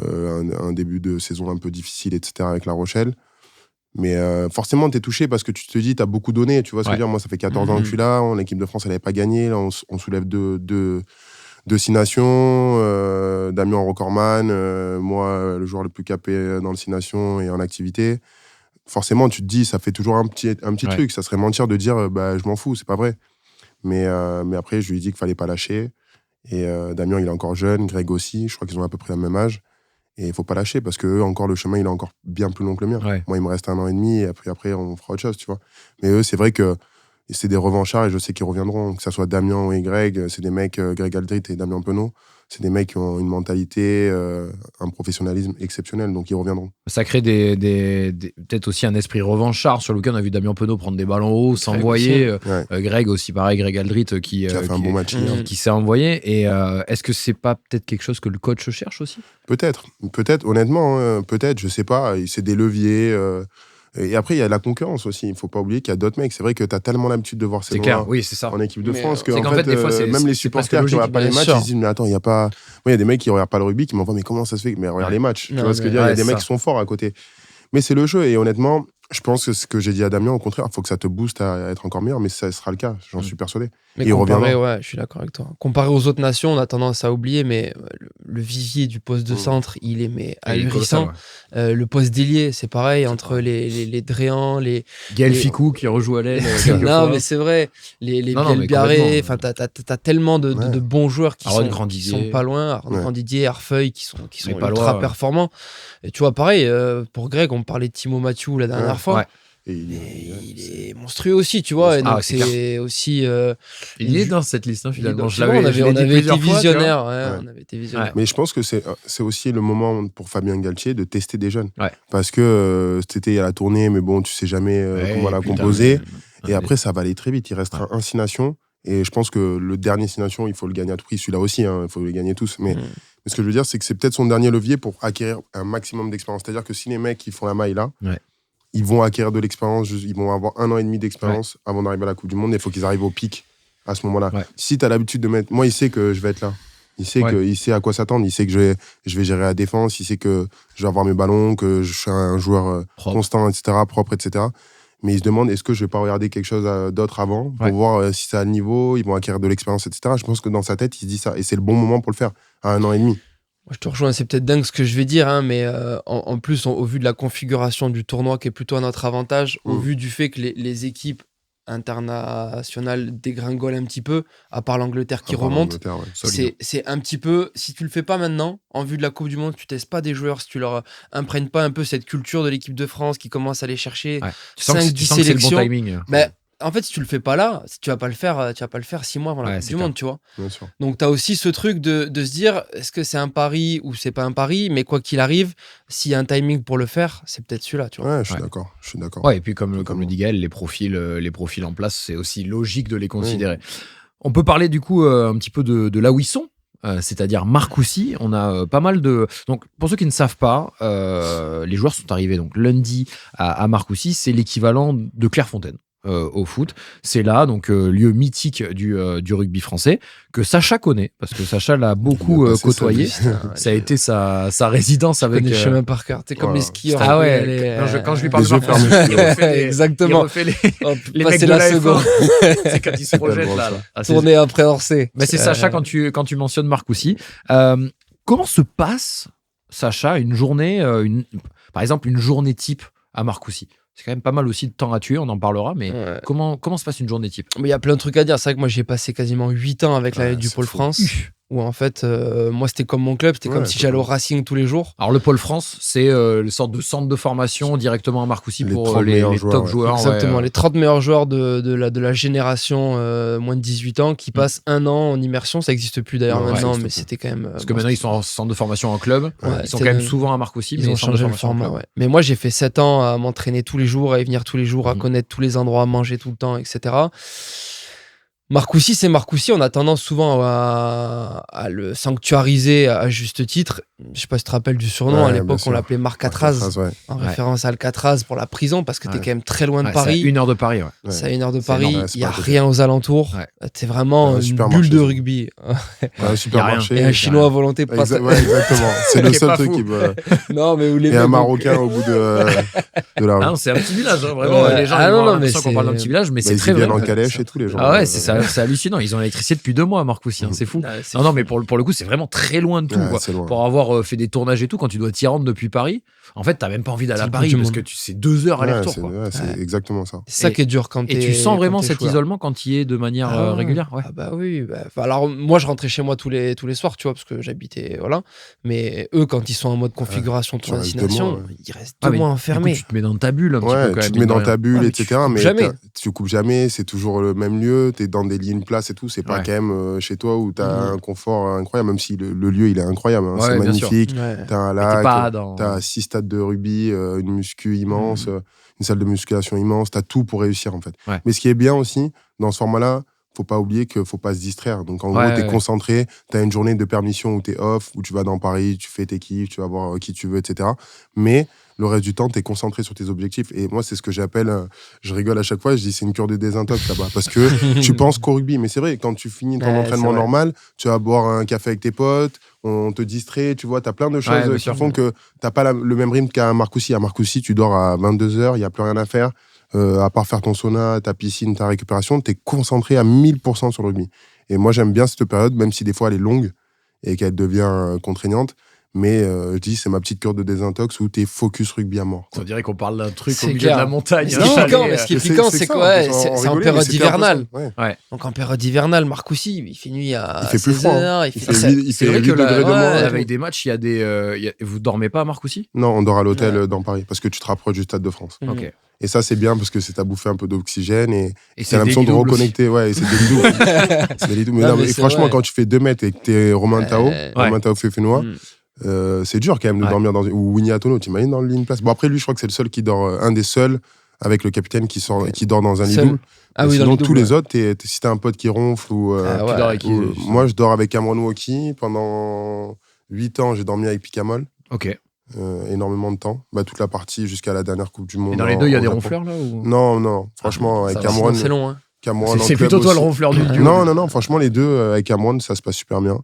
un début de saison un peu difficile, etc. avec La Rochelle. Mais forcément, t'es touché parce que tu te dis, t'as beaucoup donné. Tu vois ce que je veux dire? Moi, ça fait 14 ans que je suis là. L'équipe de France, elle n'avait pas gagné. Là, on soulève deux 6 nations, Damien en recordman, moi le joueur le plus capé dans le 6 nations et en activité. Forcément, tu te dis, ça fait toujours un petit truc. Ça serait mentir de dire, je m'en fous, c'est pas vrai. Mais après, je lui ai dit qu'il fallait pas lâcher. Et Damien, il est encore jeune, Greg aussi, je crois qu'ils ont à peu près le même âge. Et il faut pas lâcher parce que eux, encore, le chemin, il est encore bien plus long que le mien. Ouais. Moi, il me reste 1 an et demi et après, on fera autre chose, tu vois. Mais eux, c'est vrai que c'est des revanchards et je sais qu'ils reviendront. Que ce soit Damien et Greg, c'est des mecs, Greg Aldrit et Damien Penaud, c'est des mecs qui ont une mentalité, un professionnalisme exceptionnel, donc ils reviendront. Ça crée peut-être aussi un esprit revanchard. Sur le week-end, on a vu Damien Penaud prendre des ballons hauts, s'envoyer. Greg aussi, pareil, Greg Aldrit qui a fait un bon match hier. Qui s'est envoyé. Et est-ce que c'est pas peut-être quelque chose que le coach cherche aussi? Peut-être, honnêtement, peut-être, je sais pas. C'est des leviers. Et après, il y a la concurrence aussi. Il ne faut pas oublier qu'il y a d'autres mecs. C'est vrai que tu as tellement l'habitude de voir ces noms-là oui, c'est ça. En équipe de Mais France que c'est qu'en fait, des fois, même les supporters qui ne regardent pas les matchs, ils se disent mais attends, il y a pas. Moi, il y a des mecs qui ne regardent pas le rugby qui m'envoient mais comment ça se fait? Mais regarde les matchs. Tu vois ce que je veux dire? Il y a des mecs qui sont forts à côté. Mais c'est le jeu. Et honnêtement, je pense que ce que j'ai dit à Damien, au contraire, il faut que ça te booste à être encore meilleur. Mais ça sera le cas. J'en suis persuadé. Mais comparé, je suis d'accord avec toi. Comparé aux autres nations, on a tendance à oublier, mais le vivier du poste de centre, il est ahurissant. Le poste d'ailier, c'est pareil, entre les Dréans, les... Gaël Ficou qui rejoue à l'aile. Non, mais c'est vrai. Les Biel Biarré, t'as tellement de bons joueurs qui sont pas loin. Arnaud Grandidier, Arfeuil, qui sont ultra performants. Et tu vois, pareil, pour Greg, on parlait de Timo Mathieu la dernière fois. Et il est monstrueux aussi, tu vois. Et donc c'est aussi. Il est dans cette liste, finalement. On avait été visionnaire. Mais je pense que c'est aussi le moment pour Fabien Galtier de tester des jeunes. Parce que c'était à la tournée, mais bon, tu sais jamais comment la composer. Et après, ça va aller très vite. Il restera un 6 nations. Et je pense que le dernier 6 nations, il faut le gagner à tout prix. Celui-là aussi, il faut les gagner tous. Mais ce que je veux dire, c'est que c'est peut-être son dernier levier pour acquérir un maximum d'expérience. C'est-à-dire que si les mecs qui font la maille là, ils vont acquérir de l'expérience, ils vont avoir 1 an et demi d'expérience avant d'arriver à la Coupe du Monde. Il faut qu'ils arrivent au pic à ce moment-là. Si tu as l'habitude de mettre... Moi, il sait que je vais être là. Il sait à quoi s'attendre. Il sait que je vais gérer la défense. Il sait que je vais avoir mes ballons, que je suis un joueur constant, etc., propre, etc. Mais il se demande, est-ce que je vais pas regarder quelque chose d'autre avant pour voir si c'est à le niveau, ils vont acquérir de l'expérience, etc. Je pense que dans sa tête, il se dit ça. Et c'est le bon moment pour le faire, à 1 an et demi. Je te rejoins, c'est peut-être dingue ce que je vais dire, mais en plus, au vu de la configuration du tournoi qui est plutôt à notre avantage, au vu du fait que les équipes internationales dégringolent un petit peu, à part l'Angleterre qui remonte, c'est un petit peu, si tu le fais pas maintenant, en vue de la Coupe du Monde, tu testes pas des joueurs, si tu leur imprègnes pas un peu cette culture de l'équipe de France qui commence à aller chercher 5-10 sélections, c'est le bon timing. En fait, si tu le fais pas là, tu vas pas le faire 6 mois avant la Coupe du Monde, tu vois. Donc, tu as aussi ce truc de se dire, est-ce que c'est un pari ou c'est pas un pari? Mais quoi qu'il arrive, s'il y a un timing pour le faire, c'est peut-être celui-là, tu vois. Ouais, je suis d'accord. Ouais, et puis comme le dit Gaël, les profils en place, c'est aussi logique de les considérer. On peut parler du coup un petit peu de là où ils sont. C'est-à-dire Marcoussis. On a pas mal de... Donc, pour ceux qui ne savent pas, les joueurs sont arrivés donc, lundi à Marcoussis. C'est l'équivalent de Clairefontaine. Au foot, c'est là donc lieu mythique du rugby français que Sacha connaît parce que Sacha l'a beaucoup côtoyé. Ça a été sa résidence avec les chemins par cœur. C'est comme les skieurs. Ah ouais. Quand je lui parle de Marcoussis, exactement. Il refait les mecs de la la seconde. C'est quand il se projette là. Tourner après Orsay. Mais c'est Sacha quand tu mentionnes Marcoussis. Comment se passe Sacha une journée, par exemple une journée type à Marcoussis? C'est quand même pas mal aussi de temps à tuer, on en parlera, mais comment se passe une journée type? Il y a plein de trucs à dire. C'est vrai que moi, j'ai passé quasiment 8 ans avec la du Pôle France, où en fait, moi, c'était comme mon club, c'était comme si j'allais au Racing tous les jours. Alors, le Pôle France, c'est une sorte de centre de formation directement à Marcoussis pour les top joueurs. Exactement, les 30 meilleurs joueurs de la génération moins de 18 ans qui passent 1 an en immersion. Ça n'existe plus d'ailleurs maintenant, mais c'était quand même... Parce que maintenant, ils sont en centre de formation en club. Ils sont quand même souvent à Marcoussis, mais ils ont changé le format. Mais moi, j'ai fait 7 ans à m'entraîner tous les jours, à y venir tous les jours, à connaître tous les endroits, à manger tout le temps, etc. Marcoussis, c'est Marcoussis. On a tendance souvent à le sanctuariser à juste titre. Je sais pas si tu te rappelles du surnom, à Ouais, bien l'époque, on sûr. l'appelait Marcatraz, Alcatraz, ouais. en référence à Alcatraz pour la prison, parce que t'es Ouais. quand même très loin de Ouais, c'est à Paris. 1 heure de Paris, ouais. Ouais. C'est à 1 heure de C'est Paris, énorme. Ouais, il c'est n'y a pas à côté. rien aux alentours. Ouais. T'es vraiment Un une supermarché, bulle de c'est- rugby. Un supermarché. Et un Chinois à volonté. Pas Ouais, exactement. C'est le Qui est seul pas truc fou. qui me. Non, mais où les Et un mecs, Marocain au bout de la Ah rue. non, c'est un petit village, hein, vraiment. Ouais. Les gens, Ah ils non, vont avoir non, mais l'impression qu'on parle d'un c'est- petit village, mais Bah, c'est ils très y viennent vrai. en calèche et tout, les gens. Ah ouais, c'est hallucinant. Ils ont l'électricité depuis 2 mois à Marcoussis, hein, c'est fou. Ouais, c'est Non, fou. mais pour le coup, c'est vraiment très loin de tout. Ouais, Quoi. c'est loin. Pour avoir fait des tournages et tout, quand tu dois t'y rendre depuis Paris, en fait, t'as même pas envie d'aller C'est à le bout Paris du parce monde. que c'est 2 heures Ouais, aller-retour. c'est Quoi. ouais, c'est Ouais. exactement ça. C'est ça Et- qui est dur quand Et t'es. tu sens vraiment quand t'es cet joueur. isolement quand tu y es de manière Ah ouais. régulière. Ouais. Ah bah oui. Alors moi, je rentrais chez moi tous les soirs, tu vois, parce que j'habitais, voilà. Mais eux, quand ils sont en mode configuration tu tour restes 2 destination, mois, ouais. ils restent Ah, 2 mais mois du coup, enfermés. tu te mets dans ta bulle un petit Ouais, peu quand tu même. te mets mine de dans rien. ta bulle, Ouais, mais tu etc. coupes Mais jamais. tu coupes jamais, c'est toujours le même lieu, t'es dans des lignes places et tout. C'est pas Ouais. quand même chez toi où t'as Mhm. un confort incroyable, même si le lieu il est incroyable. Hein, Ouais, c'est bien sûr. magnifique. Ouais. T'as un Mais t'es lac, pas dans. t'as 6 stades de rugby, une muscu immense, Mhm. une salle de musculation immense. T'as tout pour réussir en fait. Ouais. Mais ce qui est bien aussi dans ce format-là, faut pas oublier qu'il faut pas se distraire. Donc en Ouais, gros, t'es ouais. concentré, t'as une journée de permission où t'es off, où tu vas dans Paris, tu fais tes kiffs, tu vas voir qui tu veux, etc. Mais le reste du temps, t'es concentré sur tes objectifs. Et moi, c'est ce que j'appelle, je rigole à chaque fois, je dis c'est une cure de désintox là-bas. Parce que tu penses qu'au rugby. Mais c'est vrai, quand tu finis ton Ouais, entraînement c'est vrai. normal, tu vas boire un café avec tes potes, on te distrait, tu vois, t'as plein de choses Ouais, bien qui sûr. font que t'as pas le même rythme qu'à Marcoussis. À Marcoussis, tu dors à 22h, il n'y a plus rien à faire. À part faire ton sauna, ta piscine, ta récupération, tu es concentré à 1000% sur le rugby. Et moi, j'aime bien cette période, même si des fois elle est longue et qu'elle devient contraignante. Mais je dis, c'est ma petite cure de désintox où tu es focus rugby à mort. On dirait qu'on parle d'un truc au C'est milieu clair. de la montagne. Ce qui est hein, piquant, aller, mais ce qui est Mais piquant, c'est ça, que en ouais, plus, on c'est en rigolait, mais période c'était un peu ça. hivernale. Ouais. Donc en période hivernale, Marcoussis, il fait nuit à Il fait plus 16 froid, hein. heures, il Il fait fait très- huit- il C'est fait vrai 8 que degrés de ouais, moins. et avec tout. des matchs, il y a des. Vous dormez pas à Marcoussis? Non, on dort à l'hôtel Ouais. dans Paris parce que tu te rapproches du Stade de France. Mhm. Ok. Et ça, c'est bien parce que c'est à bouffer un peu d'oxygène et Et t'as l'impression de des doubles aussi. reconnecter. Ouais, et c'est des doubles. C'est des doubles. Mais Non, non, mais mais c'est franchement, vrai. quand tu fais 2 mètres et que t'es Romain Tao, Ouais. Romain Tao Féfénois, Mhm. c'est dur quand même de Ouais. dormir dans une. Ou Winnie Atono, t'imagines dans le ligne place. Bon, après, lui, je crois que c'est le seul qui dort, un des seuls avec le capitaine qui dort dans un lit Seul. double. Ah Mais oui, dans sinon, les tous doubles, les ouais. autres, si t'as un pote qui ronfle ou. Ah ouais. Tu dors avec qui, ou- justement? moi, je dors avec Cameron Wauki. Pendant 8 ans, j'ai dormi avec Picamol. Ok. Énormément de temps. Toute la partie jusqu'à la dernière Coupe du Monde. Et dans les deux, il y a au des Japon. ronfleurs là ou... Non, non. Franchement, avec ça va, Cameron. Sinon, c'est long, hein. Cameron C'est en c'est club plutôt toi le aussi. ronfleur du duo. Non, non, non. Franchement, les deux, avec Cameron, ça se passe super bien.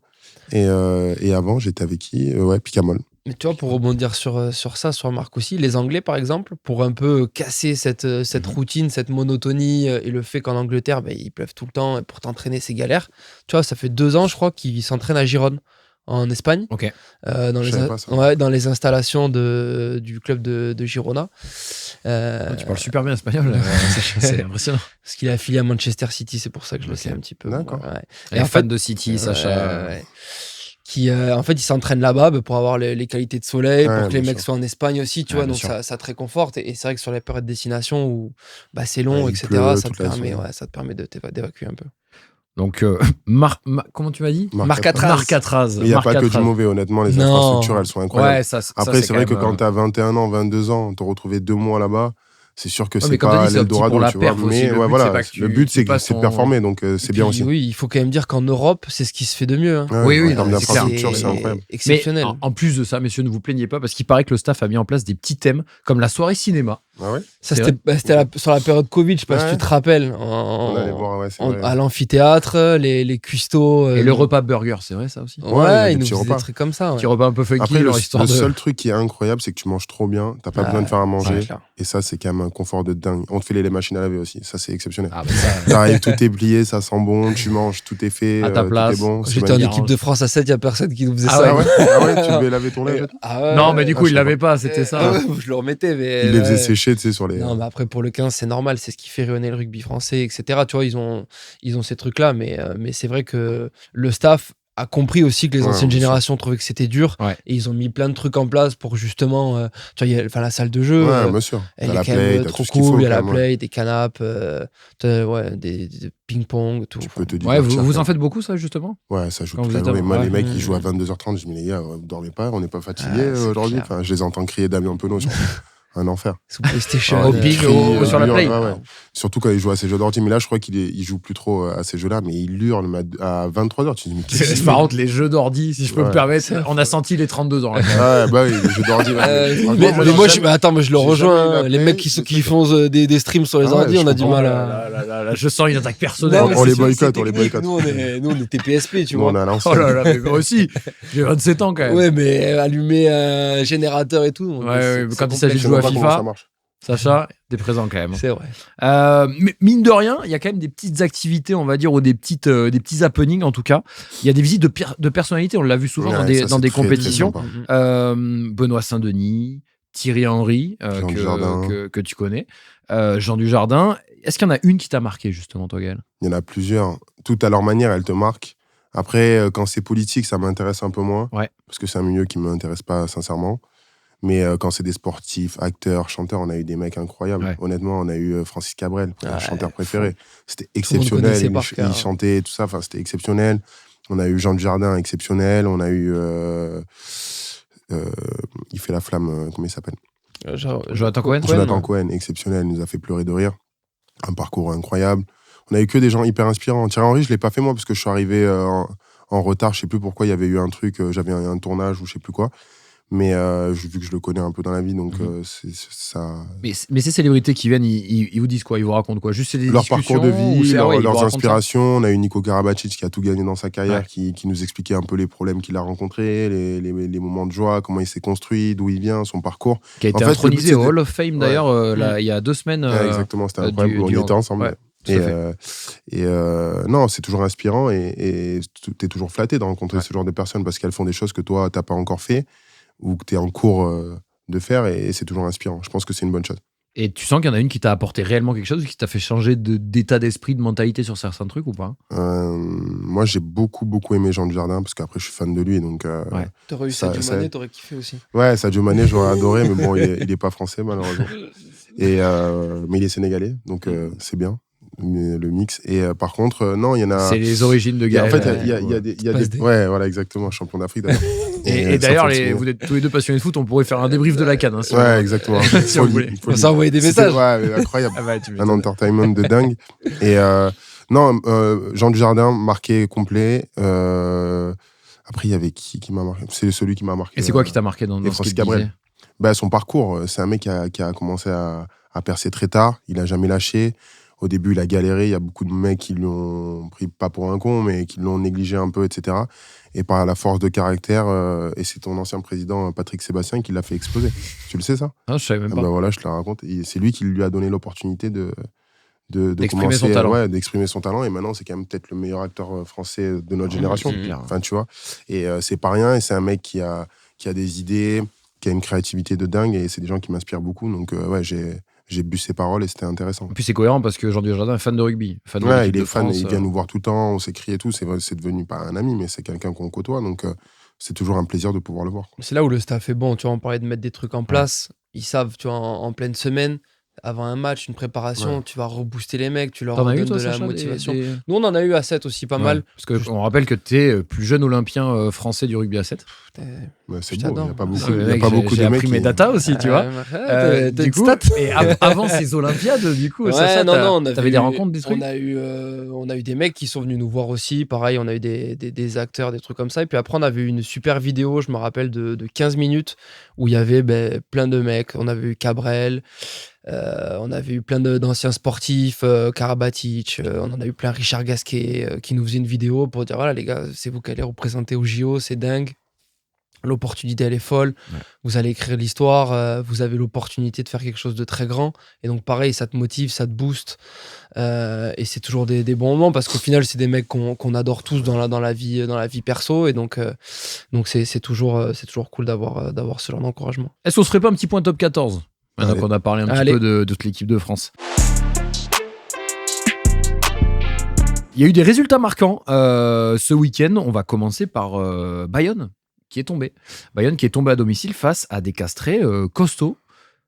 Et avant, j'étais avec qui Ouais, Picamol. Mais tu vois, pour rebondir sur ça, sur Marcoussis, les Anglais, par exemple, pour un peu casser cette routine, cette monotonie et le fait qu'en Angleterre, il pleuve tout le temps et pour t'entraîner, c'est galère. Tu vois, ça fait 2 ans, je crois, qu'ils s'entraînent à Gijón, en Espagne, Ok. dans, Je savais pas ça. ouais, dans les installations du club de Girona. Tu parles super bien espagnol. C'est impressionnant. Parce qu'il est affilié à Manchester City, c'est pour ça que je le sais un petit peu. D'accord. Ouais. Et Et en fan fait- de City, Sacha. Ouais. Qui, en fait, ils s'entraînent là-bas pour avoir les qualités de soleil, Ouais, pour que les bien mecs sûr. soient en Espagne aussi, tu Ouais, vois, bien donc sûr. ça te réconforte. Et c'est vrai que sur les périodes de destination où c'est long, Ouais, il etc., pleut ça te toute la permet, semaine. ça te permet d'évacuer un peu. Donc, comment tu m'as dit? Marcatraz. Marcatraz. Mais il n'y a pas que du Marcatraz. mauvais, honnêtement. Les Non. infrastructures, elles sont incroyables. Ouais, ça, Après, c'est vrai que quand même, tu as 21 ans, 22 ans, te retrouver 2 mois là-bas, c'est sûr que Ouais, c'est mais comme t'as pas dit, c'est un petit l'Eldorado, pour la tu vois. perf aussi. Mais Le ouais, but, voilà, c'est pas que tu- le but, tu c'est passes de ton- performer, donc c'est bien aussi. Oui, il faut quand même dire qu'en Europe, c'est ce qui se fait de mieux. Hein. Ouais, Oui, oui, en termes non, c'est clair. d'infrastructure, c'est incroyable. Mais Exceptionnel. en plus de ça, messieurs, ne vous plaignez pas parce qu'il paraît que le staff a mis en place des petits thèmes comme la soirée cinéma. Ah ouais Ça, c'est c'était sur la période Covid, je sais pas si Ouais. tu te rappelles. On allait voir, ouais, c'est vrai. À l'amphithéâtre, les cuistots. Et le repas burger, c'est vrai ça aussi? Ouais, il y a Ouais, des ils nous petits faisaient des repas. trucs comme ça. Ouais. Petit repas un peu funky, Après, genre histoire le de. seul truc qui est incroyable, c'est que tu manges trop bien, t'as pas besoin de faire à manger. c'est clair. Et ça, c'est quand même un confort de dingue. On te fait les machines à laver aussi, ça, c'est exceptionnel. Ah, bah ça. T'arrives, tout est plié, ça sent bon, tu manges, tout est fait, À ta tout place. est bon. Quand c'est j'étais en magnifique. équipe de France à 7, il n'y a personne qui nous faisait Ah ça. Ah ouais, ah ouais, tu devais laver ton linge et tout. Ah ouais, Non, mais du coup, Ah, il je l'avait pas, c'était ça. Ah ouais, je le remettais, mais. Il les faisait ouais. sécher, tu sais, sur les. Non, mais après, pour le 15, c'est normal, c'est ce qui fait rayonner le rugby français, etc. Tu vois, ils ont ces trucs-là, mais c'est vrai que le staff a compris aussi que les Ouais, anciennes bien sûr. générations trouvaient que c'était dur, Ouais. et ils ont mis plein de trucs en place pour justement. Tu vois, la salle de jeu. Ouais, bien sûr. Elle T'as est la quand play, même t'as trop tout ce qu'il faut. cool, il y a la quand même, ouais. play, des canapes, des ping-pong, tout. Tu peux te Ouais, divertir, vous quand en faites beaucoup, ça, justement? même. Ouais, ça joue quand toute vous la êtes journée. à- Moi, les ouais. mecs, ils jouent à 22h30. Je dis, mais les gars, vous dormez pas, on n'est pas fatigués Ouais, c'est aujourd'hui. clair. Enfin, je les entends crier Damien Penaud. un enfer. Sous PlayStation. Au ping, sur la Play. Ouais. Surtout quand il joue à ces jeux d'ordi. Mais là, je crois qu'il joue plus trop à ces jeux-là, mais il hurle à 23h. Tu dis, mais qu'est-ce qu'il C'est marrant, les jeux d'ordi, si je peux me permettre, on a senti les 32 ans. Là. Ouais, bah oui, les jeux d'ordi. Moi, je le rejoins. Les mecs qui font des streams sur les ordi, on a du mal à. Je sens une attaque personnelle. On les boycotte. Nous, on était PSP, tu vois. On a lancé. Oh là là, mais moi aussi. J'ai 27 ans quand même. Ouais, mais allumer un générateur et tout. Ouais, quand il s'agit de jouer à FIFA. Sacha, t'es présent quand même. C'est vrai. Mais mine de rien, il y a quand même des petites activités, on va dire, ou des petits happenings en tout cas. Il y a des visites de personnalités, on l'a vu souvent dans des compétitions. Benoît Saint-Denis, Thierry Henry, que tu connais, Jean Dujardin. Est-ce qu'il y en a une qui t'a marqué justement, toi, Gaël ? Il y en a plusieurs. Toutes à leur manière, elles te marquent. Après, quand c'est politique, ça m'intéresse un peu moins. Ouais. Parce que c'est un milieu qui ne m'intéresse pas sincèrement. Mais quand c'est des sportifs, acteurs, chanteurs, on a eu des mecs incroyables. Ouais. Honnêtement, on a eu Francis Cabrel, mon chanteur préféré. C'était exceptionnel. Il chantait, tout ça. Enfin, c'était exceptionnel. On a eu Jean Dujardin, exceptionnel. On a eu... il fait la flamme, comment il s'appelle ? Jonathan Cohen. Jonathan Cohen, exceptionnel. Il nous a fait pleurer de rire. Un parcours incroyable. On a eu que des gens hyper inspirants. Thierry Henry, je ne l'ai pas fait moi parce que je suis arrivé en retard. Je ne sais plus pourquoi il y avait eu un truc. J'avais un tournage ou je ne sais plus quoi. Mais vu que je le connais un peu dans la vie, donc c'est ça. Mais ces célébrités qui viennent, ils vous disent quoi ? Ils vous racontent quoi ? Juste des leur parcours de vie, leurs inspirations. Ça. On a eu Nico Karabatic qui a tout gagné dans sa carrière, qui nous expliquait un peu les problèmes qu'il a rencontrés, les moments de joie, comment il s'est construit, d'où il vient, son parcours. Qui a été intronisé au Hall of Fame d'ailleurs il y a 2 semaines. Exactement, c'était incroyable. On était ensemble. Non, c'est toujours inspirant et t'es toujours flatté de rencontrer ce genre de personnes parce qu'elles font des choses que toi, t'as pas encore fait ou que tu es en cours de faire et c'est toujours inspirant. Je pense que c'est une bonne chose. Et tu sens qu'il y en a une qui t'a apporté réellement quelque chose, qui t'a fait changer d'état d'esprit, de mentalité sur certains trucs ou pas ? Moi, j'ai beaucoup aimé Jean Dujardin parce qu'après, je suis fan de lui. Donc, t'aurais eu Sadio Mané, t'aurais kiffé aussi. Ouais, Sadio Mané, j'aurais adoré, mais bon, il est pas français malheureusement. Mais il est sénégalais, donc c'est bien. Le mix et par contre non il y en a, c'est les origines de Gaël. En fait il y a des ouais voilà exactement, champion d'Afrique d'ailleurs. et d'ailleurs vous êtes tous les deux passionnés de foot, on pourrait faire un débrief de la CAN ouais exactement. Si vous voulez. On s'est envoyé des messages. Ouais, incroyable. Un entertainment de dingue et non Jean Dujardin marqué complet. Après il y avait qui m'a marqué, c'est celui qui m'a marqué. Et c'est quoi qui t'a marqué dans Francis Cabrel? Son parcours, c'est un mec qui a commencé à percer très tard, il a jamais lâché. Au début, il a galéré. Il y a beaucoup de mecs qui l'ont pris pas pour un con, mais qui l'ont négligé un peu, etc. Et par la force de caractère, et c'est ton ancien président, Patrick Sébastien, qui l'a fait exploser. Tu le sais, ça ? Ah, je savais même pas. Voilà, je te la raconte. Et c'est lui qui lui a donné l'opportunité d'exprimer son talent. Ouais, d'exprimer son talent. Et maintenant, c'est quand même peut-être le meilleur acteur français de notre génération. Enfin, tu vois. Et c'est pas rien. Et c'est un mec qui a des idées, qui a une créativité de dingue. Et c'est des gens qui m'inspirent beaucoup. Donc, ouais, j'ai bu ses paroles et c'était intéressant. Et puis c'est cohérent parce que Jean Dujardin est fan de rugby. Il est fan, il vient nous voir tout le temps, on s'écrit et tout. C'est devenu pas un ami, mais c'est quelqu'un qu'on côtoie. Donc c'est toujours un plaisir de pouvoir le voir. C'est là où le staff est bon. Tu vois, on parlait de mettre des trucs en place. Ils savent, tu vois, en pleine semaine, avant un match, une préparation, tu vas rebooster les mecs, tu leur donnes de la motivation. Nous, on en a eu à 7 aussi, pas mal. Parce qu'on rappelle que tu es plus jeune olympien français du rugby à 7. C'est beau, il n'y a pas beaucoup, de mecs. J'ai appris mes datas aussi, tu vois. Du coup, et avant ces Olympiades, du coup, t'avais des rencontres, des trucs. On a eu des mecs qui sont venus nous voir aussi. Pareil, on a eu des acteurs, des trucs comme ça. Et puis après, on avait eu une super vidéo, je me rappelle, de 15 minutes où il y avait plein de mecs. On avait eu Cabrel. On avait eu plein d'anciens sportifs, Karabatic, on en a eu plein, Richard Gasquet, qui nous faisait une vidéo pour dire voilà les gars, c'est vous qui allez représenter au JO, c'est dingue, l'opportunité elle est folle, vous allez écrire l'histoire, vous avez l'opportunité de faire quelque chose de très grand, et donc pareil, ça te motive, ça te booste, et c'est toujours des bons moments parce qu'au final c'est des mecs qu'on adore tous dans la vie perso, et donc c'est toujours cool d'avoir ce genre d'encouragement. Est-ce qu'on se ferait pas un petit point top 14 ? Maintenant qu'on a parlé un petit peu de toute l'équipe de France. Il y a eu des résultats marquants ce week-end. On va commencer par Bayonne qui est tombé. Bayonne qui est tombé à domicile face à des Castrés costauds.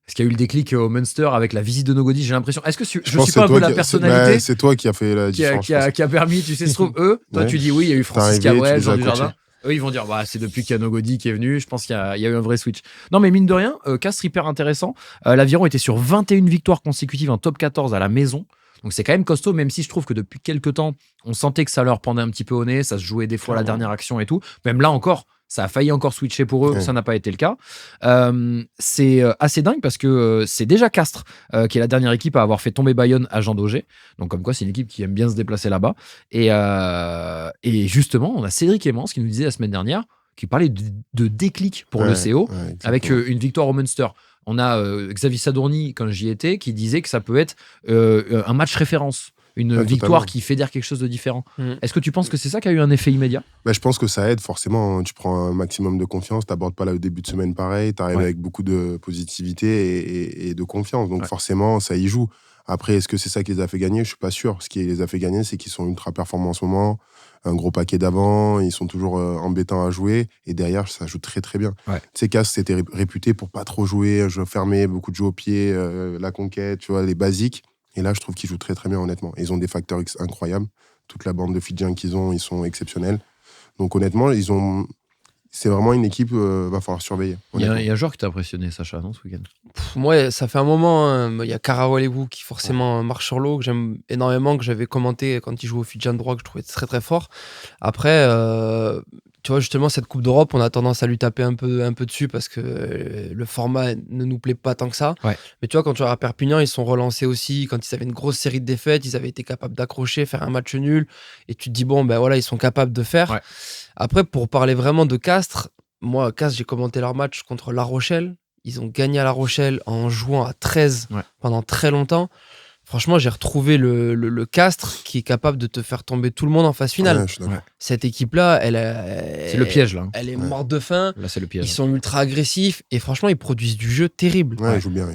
Est-ce qu'il y a eu le déclic au Munster avec la visite de Nogodi ? J'ai l'impression. Est-ce que je suis pas un peu la personnalité c'est toi qui a fait la différence. Qui a permis, tu sais, se trouve, toi tu dis oui, il y a eu Francis Cabrel, Jean Dujardin. Eux, ils vont dire, bah, c'est depuis qu'Anogodi qui est venu. Je pense qu'il y a eu un vrai switch. Non, mais mine de rien, Castres, hyper intéressant. L'Aviron était sur 21 victoires consécutives en top 14 à la maison. Donc, c'est quand même costaud, même si je trouve que depuis quelques temps, on sentait que ça leur pendait un petit peu au nez. Ça se jouait des fois à la dernière action et tout. Même là encore, ça a failli encore switcher pour eux. Ouais. Ça n'a pas été le cas. C'est assez dingue parce que c'est déjà Castres qui est la dernière équipe à avoir fait tomber Bayonne à Jean Daugé. Donc, comme quoi, c'est une équipe qui aime bien se déplacer là-bas. Et justement, on a Cédric Emmans qui nous disait la semaine dernière, qui parlait de déclic pour le CO avec une victoire au Munster. On a Xavier Sadourny, quand j'y étais, qui disait que ça peut être un match référence. Une victoire qui fédère quelque chose de différent. Est-ce que tu penses que c'est ça qui a eu un effet immédiat ? Je pense que ça aide forcément. Tu prends un maximum de confiance, tu n'abordes pas le début de semaine pareil, tu arrives avec beaucoup de positivité et de confiance. Donc forcément, ça y joue. Après, est-ce que c'est ça qui les a fait gagner ? Je ne suis pas sûr. Ce qui les a fait gagner, c'est qu'ils sont ultra performants en ce moment, un gros paquet d'avant, ils sont toujours embêtants à jouer, et derrière, ça joue très très bien. Tu sais, Castres, c'était réputé pour pas trop jouer, jeu fermé, beaucoup de jeux au pied, la conquête, tu vois, les basiques. Et là, je trouve qu'ils jouent très très bien, honnêtement. Ils ont des facteurs incroyables. Toute la bande de Fidjiens qu'ils ont, ils sont exceptionnels. Donc honnêtement, c'est vraiment une équipe, va falloir surveiller. Il y a un joueur qui t'a impressionné, Sacha, non, ce week-end ? Moi, ça fait un moment. Il y a Karawalewu qui forcément marche sur l'eau, que j'aime énormément, que j'avais commenté quand il joue au Fidjian droit, que je trouvais très très fort. Après, tu vois, justement, cette Coupe d'Europe, on a tendance à lui taper un peu dessus parce que le format ne nous plaît pas tant que ça. Mais tu vois, quand tu vois à Perpignan, ils sont relancés aussi. Quand ils avaient une grosse série de défaites, ils avaient été capables d'accrocher, faire un match nul. Et tu te dis, bon, ben voilà, ils sont capables de faire. Après, pour parler vraiment de Castres, moi, Castres, j'ai commenté leur match contre La Rochelle. Ils ont gagné à La Rochelle en jouant à 13 pendant très longtemps. Franchement, j'ai retrouvé le Castres qui est capable de te faire tomber tout le monde en phase finale. Cette équipe-là, c'est le piège, là. Elle est morte de faim. Là, c'est le piège. Ils sont ultra agressifs et franchement, ils produisent du jeu terrible. Ils jouent bien.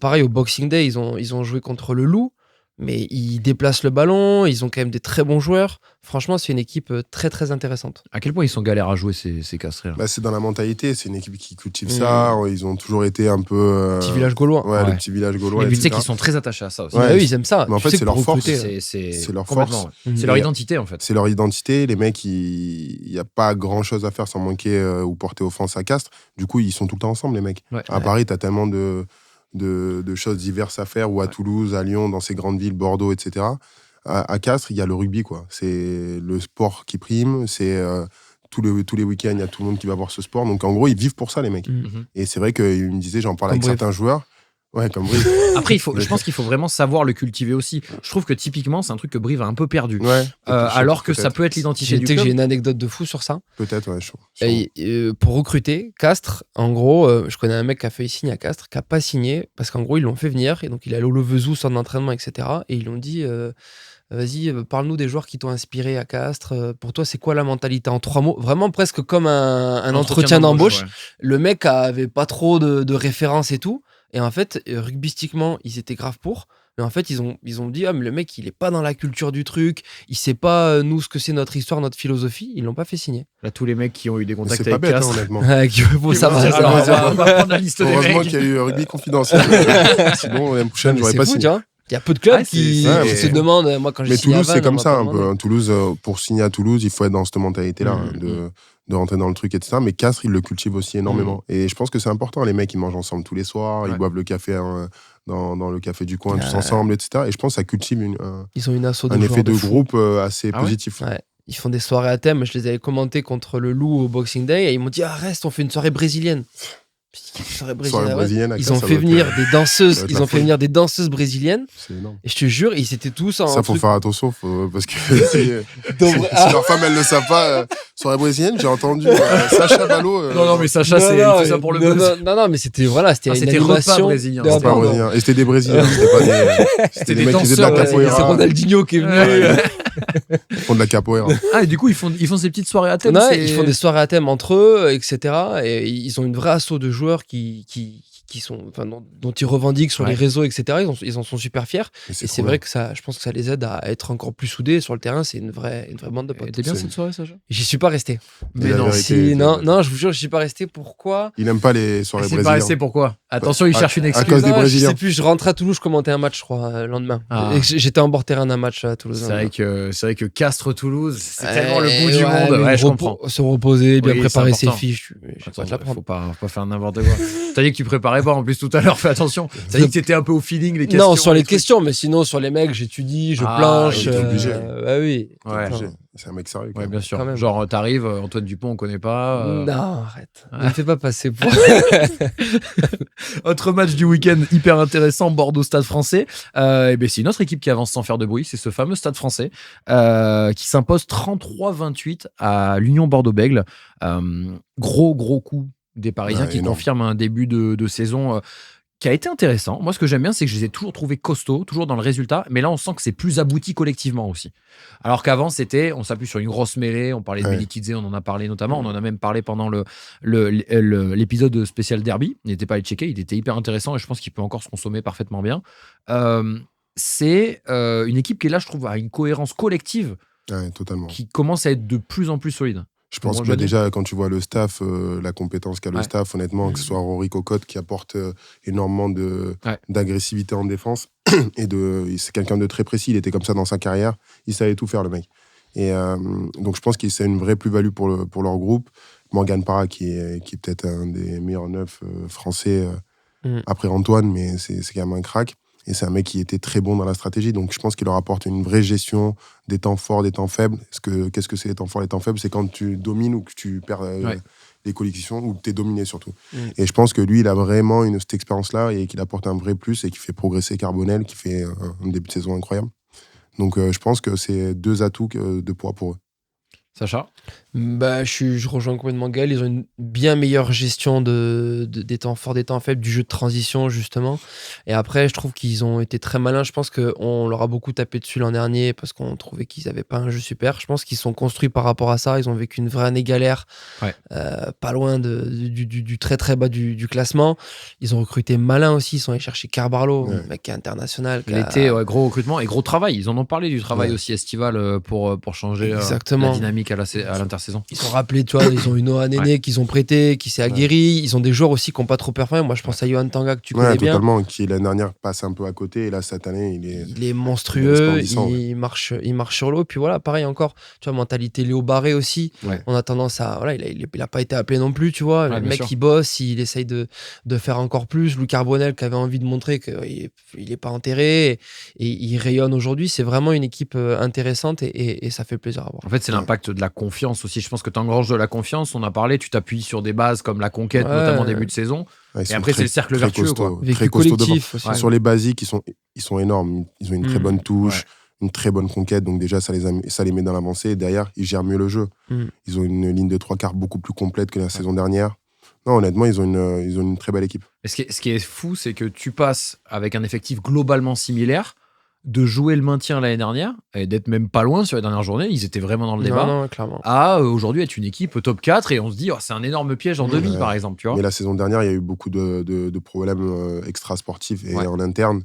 Pareil, au Boxing Day, ils ont joué contre le Loup. Mais ils déplacent le ballon, ils ont quand même des très bons joueurs. Franchement, c'est une équipe très très intéressante. À quel point ils sont galères à jouer, ces Castriens ? C'est dans la mentalité, c'est une équipe qui cultive ça. Ils ont toujours été un peu. Petit village gaulois. Le petit village gaulois. Et puis tu sais qu'ils sont très attachés à ça aussi. Eux, ils aiment ça. Mais en fait, c'est leur force. C'est leur force. C'est leur identité, en fait. C'est leur identité. Les mecs, il n'y a pas grand chose à faire sans manquer ou porter offense à Castres. Du coup, ils sont tout le temps ensemble, les mecs. À Paris, t'as tellement de choses diverses à faire, ou à Toulouse, à Lyon, dans ces grandes villes, Bordeaux, etc. À Castres, il y a le rugby, quoi. C'est le sport qui prime, c'est tous les week-ends, il y a tout le monde qui va voir ce sport. Donc en gros, ils vivent pour ça, les mecs. Et c'est vrai qu'ils me disaient, j'en parle avec certains joueurs. Ouais, comme Brive. Après, je pense qu'il faut vraiment savoir le cultiver aussi. Je trouve que typiquement, c'est un truc que Brive a un peu perdu. Alors que ça peut être l'identité du club. J'ai une anecdote de fou sur ça. Peut-être, ouais. Pour recruter, Castres, en gros, je connais un mec qui a fait signer à Castres, qui n'a pas signé, parce qu'en gros, ils l'ont fait venir, et donc il est allé au Levezou, centre d'entraînement, etc. Et ils l'ont dit, vas-y, parle-nous des joueurs qui t'ont inspiré à Castres. Pour toi, c'est quoi la mentalité en 3 mots ? Vraiment presque comme un entretien d'embauche. Le mec avait pas trop de références et tout. Et en fait, rugbystiquement, ils étaient grave pour. Mais en fait, ils ont dit, mais le mec, il est pas dans la culture du truc. Il sait pas, nous, ce que c'est notre histoire, notre philosophie. Ils l'ont pas fait signer. Là, tous les mecs qui ont eu des contacts avec Castres, honnêtement. Ça va. On va prendre la liste des mecs. Heureusement qu'il y a eu rugby confidentiel. Sinon, l'année prochaine, j'aurais pas signé. Il y a peu de clubs qui se demandent. Moi, quand j'ai signé Toulouse, c'est comme ça un peu. Toulouse, pour signer à Toulouse, il faut être dans cette mentalité-là, de rentrer dans le truc, etc. Mais Castres, ils le cultivent aussi énormément. Et je pense que c'est important. Les mecs, ils mangent ensemble tous les soirs, ils boivent le café dans le café du coin, tous ensemble, etc. Et je pense que ça cultive ils ont un effet de groupe assez positif. Ils font des soirées à thème. Je les avais commentés contre le Loup au Boxing Day et ils m'ont dit, reste, on fait une soirée brésilienne. Ils ont fait venir des danseuses. Ils ont fait venir des danseuses brésiliennes. C'est énorme. Et je te jure, ils étaient tous en. Ça, faut faire attention, parce que si leur femme, elle le sait pas, soirée brésilienne, j'ai entendu Sacha Ballot. Non, mais Sacha, il fait ça pour le buzz. Non, mais c'était une animation. Repas brésilien. C'était pas brésilien. Et c'était des Brésiliens. C'était des mecs qui faisaient de la capoeira. C'est Ronaldinho qui est venu. Ils font de la capoeira. Et du coup, ils font ces petites soirées à thème. Ils font des soirées à thème entre eux, etc. Et ils ont une vraie asso de joueurs qui dont ils revendiquent sur les Ouais. réseaux, etc. Ils en sont super fiers. Et Et c'est trop vrai bien. que je pense que ça les aide à être encore plus soudés sur le terrain. C'est une vraie bande de Elle potes. était bien C'est- cette soirée, Sacha? J'y suis pas resté. Dis Mais la non. vérité, dis la Non, vérité. non, je vous jure, j'y suis pas resté. Pourquoi? Il aime pas les soirées C'est pas brésiliennes. resté pourquoi? Attention, il À- cherche une à excuse. cause des Non, je Brésiliens. sais plus, je rentrais à Toulouse, je commentais un match, je crois, le lendemain. Ah. Et j'étais en bord terrain d'un match à Toulouse. C'est vrai que Castres-Toulouse, c'est tellement le bout du Ouais, monde. mais Ouais, je comprends. se reposer, bien Oui, préparer c'est ses important. fiches. Je vais pas te la Attends, prendre. faut pas faire n'importe quoi. T'as dit que tu préparais pas en plus tout à l'heure, fais attention. T'as dit que t'étais un peu au feeling, les questions. Non, sur les trucs. questions, mais sinon, sur les mecs, j'étudie, je Ah, planche. oui, t'es obligé. Bah oui. T'es Ouais. obligé. C'est un mec sérieux. quand Ouais, même. bien sûr. Quand même. Genre, t'arrives, Antoine Dupont, on connaît pas. Non, arrête. Ne me fais pas passer pour. Autre match du week-end hyper intéressant, Bordeaux-Stade français. Et ben c'est une autre équipe qui avance sans faire de bruit, c'est ce fameux Stade français qui s'impose 33-28 à l'Union Bordeaux-Bègles. Gros coup des Parisiens Ouais, qui énorme. confirment un début de saison qui a été intéressant. Moi, ce que j'aime bien, c'est que je les ai toujours trouvés costauds, toujours dans le résultat, mais là, on sent que c'est plus abouti collectivement aussi. Alors qu'avant, on s'appuie sur une grosse mêlée, on parlait de Ouais. Belikidze, on en a parlé notamment, on en a même parlé pendant l'épisode spécial Derby. N'hésitez pas à le checker, il était hyper intéressant et je pense qu'il peut encore se consommer parfaitement bien. C'est une équipe qui est là, je trouve, à une cohérence collective Ouais, totalement. qui commence à être de plus en plus solide. Je pense Comment que je veux dire déjà, quand tu vois le staff, la compétence qu'a le Ouais. staff, honnêtement, que ce soit Rory Cocotte qui apporte énormément Ouais. d'agressivité en défense, c'est quelqu'un de très précis, il était comme ça dans sa carrière, il savait tout faire, le mec. Et donc, je pense que c'est une vraie plus-value pour leur groupe. Morgan Parra, qui est peut-être un des meilleurs neufs français après Antoine, mais c'est quand même un crack. Et c'est un mec qui était très bon dans la stratégie. Donc, je pense qu'il leur apporte une vraie gestion des temps forts, des temps faibles. Qu'est-ce que c'est les temps forts, les temps faibles? C'est quand tu domines ou que tu perds Ouais. les collections, ou que tu es dominé surtout. Et je pense que lui, il a vraiment cette expérience-là et qu'il apporte un vrai plus et qui fait progresser Carbonel, qui fait un début de saison incroyable. Donc, je pense que c'est deux atouts de poids pour eux. Sacha? Bah, je rejoins complètement Gaël. Ils ont une bien meilleure gestion des temps forts, des temps faibles, du jeu de transition, justement. Et après, je trouve qu'ils ont été très malins. Je pense qu'on leur a beaucoup tapé dessus l'an dernier parce qu'on trouvait qu'ils n'avaient pas un jeu super. Je pense qu'ils sont construits par rapport à ça. Ils ont vécu une vraie année galère, Ouais. pas loin du très très bas du classement. Ils ont recruté malin aussi. Ils sont allés chercher Carbarlo, Ouais. un mec qui est international. L'été, ouais, gros recrutement et gros travail. Ils en ont parlé du travail Ouais. aussi estival pour changer Exactement. la dynamique à l'intersaison. Ils sont rappelés, tu vois, ils ont une Noah Néné qu'ils ont prêté, qui s'est aguerri. Ils ont des joueurs aussi qui n'ont pas trop performé. Moi, je pense à Johan Tanga, que tu connais Ouais, bien. totalement. Qui, l'année dernière, passe un peu à côté. Et là, cette année, il est... Il est monstrueux, resplendissant, il marche sur l'eau. Puis voilà, pareil encore, tu vois, mentalité Léo Barré aussi. Ouais. On a tendance à. Voilà, il a pas été appelé non plus, tu vois. Ouais, le bien mec sûr. qui bosse, il essaye de faire encore plus. Lou Carbonel qui avait envie de montrer qu'il n'est pas enterré et il rayonne aujourd'hui. C'est vraiment une équipe intéressante et ça fait plaisir à voir. En fait, c'est l'impact de la confiance aussi. Je pense que tu engranges de la confiance. On a parlé, tu t'appuies sur des bases comme la conquête, Ouais. notamment début de saison. Ouais, ils Et sont après, c'est le cercle vertueux, costauds, quoi. très Vécu costauds devant. collectif aussi. Ouais. Sur les basiques, ils sont énormes. Ils ont une très bonne touche, Ouais. une très bonne conquête. Donc déjà, ça les met dans l'avancée. Et derrière, ils gèrent mieux le jeu. Ils ont une ligne de 3/4 beaucoup plus complète que la saison dernière. Non, honnêtement, ils ont une très belle équipe. Et ce qui est fou, c'est que tu passes avec un effectif globalement similaire de jouer le maintien l'année dernière et d'être même pas loin sur les dernières journées. Ils étaient vraiment dans le débat. Non, clairement. À aujourd'hui être une équipe top 4 et on se dit c'est un énorme piège en demi, Ouais. par exemple. Tu vois. Mais la saison dernière, il y a eu beaucoup de problèmes extra-sportifs et Ouais. en interne.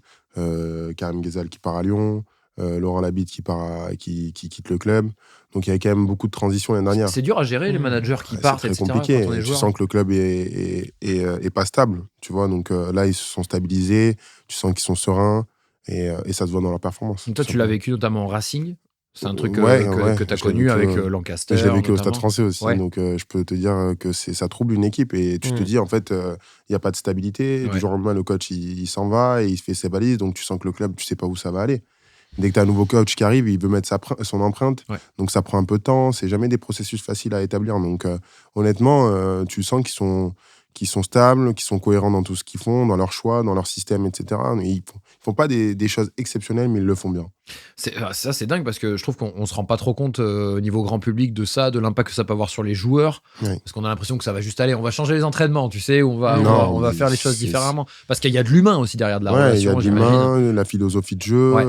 Karim Ghezal qui part à Lyon, Laurent Labitte qui quitte le club. Donc il y avait quand même beaucoup de transitions l'année dernière. C'est dur à gérer les managers qui Ouais, partent, c'est très etc. compliqué. Quand on est Tu joueur. sens que le club est pas stable, tu vois. Donc là, ils se sont stabilisés. Tu sens qu'ils sont sereins et ça se voit dans leur performance. Donc toi, tu l'as vécu notamment en Racing. C'est un truc Ouais, que tu as je l'ai connu vécu, avec ouais. Lancaster. Et je l'ai vécu au notamment. Stade Français aussi, Ouais. donc je peux te dire que ça trouble une équipe et tu te dis en fait il n'y a pas de stabilité. Ouais. Du jour au lendemain, le coach il s'en va et il fait ses balises, donc tu sens que le club, tu sais pas où ça va aller. Dès que tu as un nouveau coach qui arrive, il veut mettre son empreinte, Ouais. donc ça prend un peu de temps. C'est jamais des processus faciles à établir. Donc honnêtement, tu sens qu'ils sont stables, qu'ils sont cohérents dans tout ce qu'ils font, dans leur choix, dans leur système, etc. Ils font pas des choses exceptionnelles, mais ils le font bien. Ça, c'est dingue parce que je trouve qu'on se rend pas trop compte au niveau grand public de ça, de l'impact que ça peut avoir sur les joueurs. Ouais. Parce qu'on a l'impression que ça va juste aller, on va changer les entraînements, tu sais, on va Non, faire les mais choses c'est- différemment. Parce qu'il y a de l'humain aussi derrière de la Ouais, il y a relation, de j'imagine. l'humain, la philosophie de jeu. Ouais.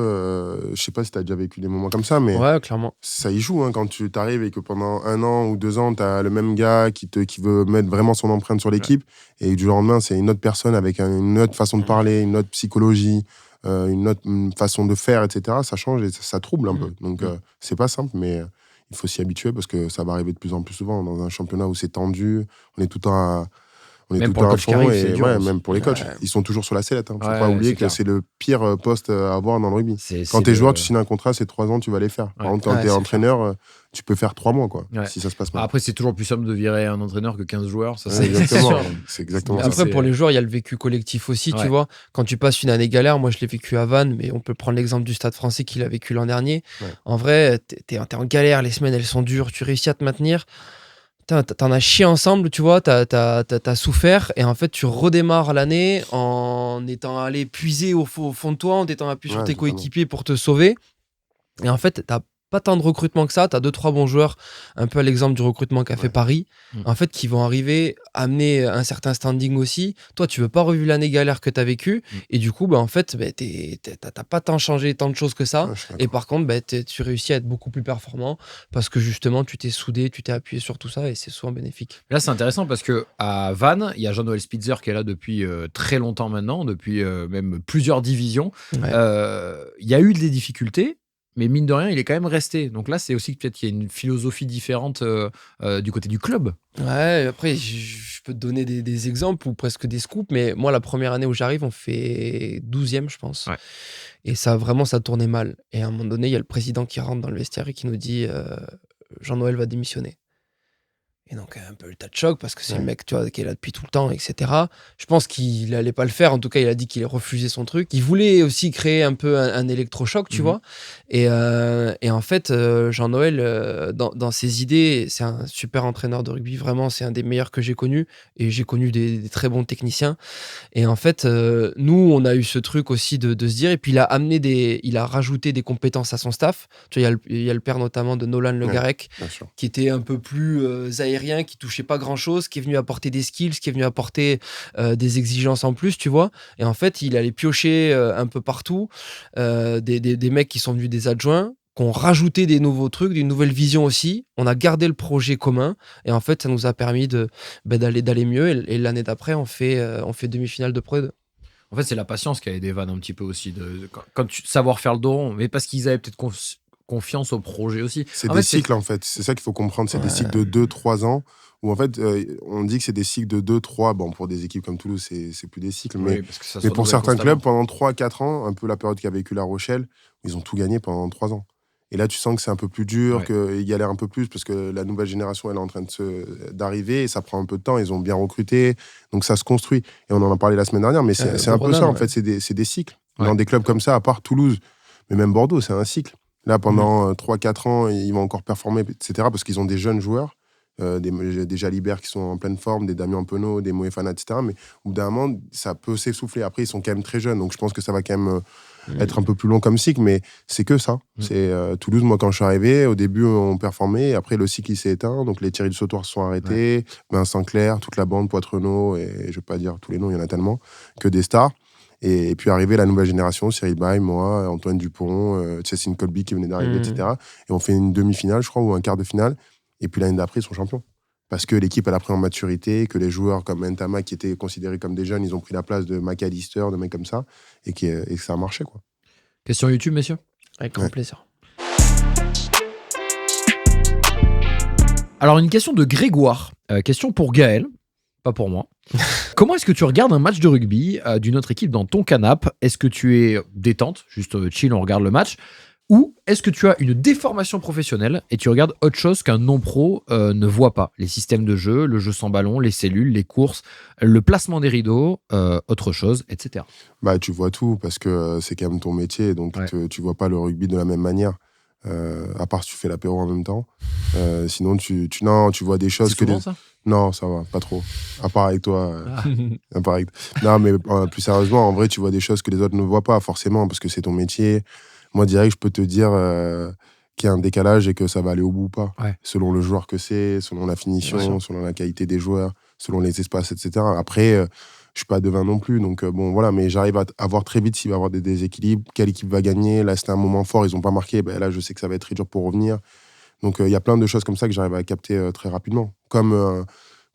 Je sais pas si tu as déjà vécu des moments comme ça, mais Ouais, clairement. ça y joue. Quand tu t'arrives et que pendant 1 an ou 2 ans, tu as le même gars qui veut mettre vraiment son empreinte sur l'équipe, équipe, et du jour au lendemain, c'est une autre personne avec une autre façon de parler, une autre psychologie, une autre façon de faire, etc. Ça change et ça trouble un peu. Donc, c'est pas simple, mais il faut s'y habituer parce que ça va arriver de plus en plus souvent dans un championnat où c'est tendu. On est tout le temps Même pour le coach qui arrive, c'est et dur aussi. même pour les coachs. Ils sont toujours sur la sellette. Faut Ouais, pas oublier c'est que clair. c'est le pire poste à avoir dans le rugby. C'est Quand t'es joueur, le- tu signes un contrat, c'est 3 ans, tu vas les faire. Par Ouais. contre, quand Ouais, t'es c'est entraîneur, tu peux faire 3 mois, quoi, Ouais. si ça se passe mal. Après, c'est toujours plus simple de virer un entraîneur que 15 joueurs. Ça, Ouais, c'est exactement. sûr. C'est exactement Mais ça. Après, c'est- pour les joueurs, il y a le vécu collectif aussi, Ouais. tu vois. Quand tu passes une année galère, moi je l'ai vécu à Vannes, mais on peut prendre l'exemple du Stade Français qui l'a vécu l'an dernier. Ouais. En vrai, t'es en galère, les semaines elles sont dures, tu réussis à te maintenir. T'en as chié ensemble, tu vois, t'as souffert, et en fait, tu redémarres l'année en étant allé puiser au fond de toi, en étant appuyé sur Ouais, tes totalement. coéquipiers pour te sauver. Et en fait, t'as pas tant de recrutement que ça, t'as 2-3 bons joueurs, un peu à l'exemple du recrutement qu'a fait Paris, en fait, qui vont arriver, amener un certain standing aussi. Toi, tu veux pas revivre l'année galère que t'as vécue, et du coup, en fait, t'as pas tant changé tant de choses que ça. Ouais, je suis Et d'accord. par contre, tu réussis à être beaucoup plus performant parce que justement, tu t'es soudé, tu t'es appuyé sur tout ça et c'est souvent bénéfique. Là, c'est intéressant parce que à Vannes, il y a Jean-Noël Spitzer qui est là depuis très longtemps maintenant, depuis même plusieurs divisions. Ouais. Il y a eu des difficultés, mais mine de rien, il est quand même resté. Donc là, c'est aussi peut-être qu'il y a une philosophie différente du côté du club. Ouais, après, je peux te donner des exemples ou presque des scoops, mais moi, la première année où j'arrive, on fait 12e, je pense. Ouais. Et ça, vraiment, ça tournait mal. Et à un moment donné, il y a le président qui rentre dans le vestiaire et qui nous dit Jean-Noël va démissionner. Et donc, un peu le tas de choc parce que c'est le mec, tu vois, qui est là depuis tout le temps, etc. Je pense qu'il allait pas le faire. En tout cas, il a dit qu'il refusait son truc. Il voulait aussi créer un peu un électrochoc, tu vois. Et en fait, Jean-Noël, dans ses idées, c'est un super entraîneur de rugby. Vraiment, c'est un des meilleurs que j'ai connu. Et j'ai connu des très bons techniciens. Et en fait, nous, on a eu ce truc aussi de se dire. Et puis, il a rajouté des compétences à son staff. Tu vois, il y a le père notamment de Nolan Le Garec, Bien sûr. qui était un peu plus aérien, qui touchait pas grand chose, qui est venu apporter des skills, qui est venu apporter des exigences en plus, tu vois. Et en fait, il allait piocher un peu partout des mecs qui sont venus des adjoints, qui ont rajouté des nouveaux trucs, d'une nouvelle vision aussi. On a gardé le projet commun et en fait, ça nous a permis d'aller mieux. Et l'année d'après, on fait demi-finale de Pro 2. En fait, c'est la patience qui a aidé Vannes un petit peu aussi. Quand savoir faire le dos rond, mais parce qu'ils avaient peut-être confiance au projet aussi. C'est En des fait, cycles, en fait. C'est ça qu'il faut comprendre. C'est des cycles de 2-3 ans où, en fait, on dit que c'est des cycles de 2-3. Bon, pour des équipes comme Toulouse, c'est plus des cycles. Oui, parce que ça se Mais pour renouvelle certains constamment. clubs, pendant 3-4 ans, un peu la période qu'a vécu La Rochelle, ils ont tout gagné pendant 3 ans. Et là, tu sens que c'est un peu plus dur, qu'ils galèrent un peu plus parce que la nouvelle génération, elle est en train d'arriver et ça prend un peu de temps. Ils ont bien recruté, donc ça se construit. Et on en a parlé la semaine dernière, mais c'est un peu ça, en fait. C'est des cycles. Dans des clubs comme ça, à part Toulouse, mais même Bordeaux, c'est un cycle. Là, pendant 3-4 ans, ils vont encore performer, etc. Parce qu'ils ont des jeunes joueurs, des Jalibert qui sont en pleine forme, des Damien Penaud, des Moefana, etc. Mais au bout d'un moment, ça peut s'essouffler. Après, ils sont quand même très jeunes, donc je pense que ça va quand même être un peu plus long comme cycle, mais c'est que ça. C'est Toulouse, moi, quand je suis arrivé, au début, on performait, après, le cycle, il s'est éteint, donc les Thierry du Sautoir se sont arrêtés, Vincent Clerc, toute la bande, Poitrenaud, et je vais pas dire tous les noms, il y en a tellement, que des stars. Et puis arrivé la nouvelle génération, Cyril Bay, moi, Antoine Dupont, Cécile Colby qui venait d'arriver, etc. Et on fait une demi-finale, je crois, ou un quart de finale. Et puis l'année d'après, ils sont champions. Parce que l'équipe, elle a pris en maturité, que les joueurs comme Ntama, qui étaient considérés comme des jeunes, ils ont pris la place de McAllister, de mecs comme ça, et que ça a marché, quoi. Question YouTube, messieurs. Avec grand plaisir. Alors, une question de Grégoire. Question pour Gaël, pas pour moi. Comment est-ce que tu regardes un match de rugby d'une autre équipe dans ton canapé? Est-ce que tu es détente, juste chill, on regarde le match? Ou est-ce que tu as une déformation professionnelle et tu regardes autre chose qu'un non-pro ne voit pas? Les systèmes de jeu, le jeu sans ballon, les cellules, les courses, le placement des rideaux, autre chose, etc. Bah, tu vois tout, parce que c'est quand même ton métier, donc tu vois pas le rugby de la même manière. À part si tu fais l'apéro en même temps. Sinon, tu vois des choses C'est souvent ça? Non, ça va, pas trop. À part avec toi. À part avec... Non, mais plus sérieusement, en vrai, tu vois des choses que les autres ne voient pas, forcément, parce que c'est ton métier. Moi, direct, je peux te dire qu'il y a un décalage et que ça va aller au bout ou pas. Ouais. Selon le joueur que c'est, selon la finition, selon la qualité des joueurs, selon les espaces, etc. Après, je suis pas devin non plus, donc bon, voilà. Mais j'arrive à voir très vite s'il va y avoir des déséquilibres, quelle équipe va gagner. Là, c'était un moment fort, ils ont pas marqué. Ben, là, je sais que ça va être très dur pour revenir. Donc, il y a plein de choses comme ça que j'arrive à capter très rapidement. Comme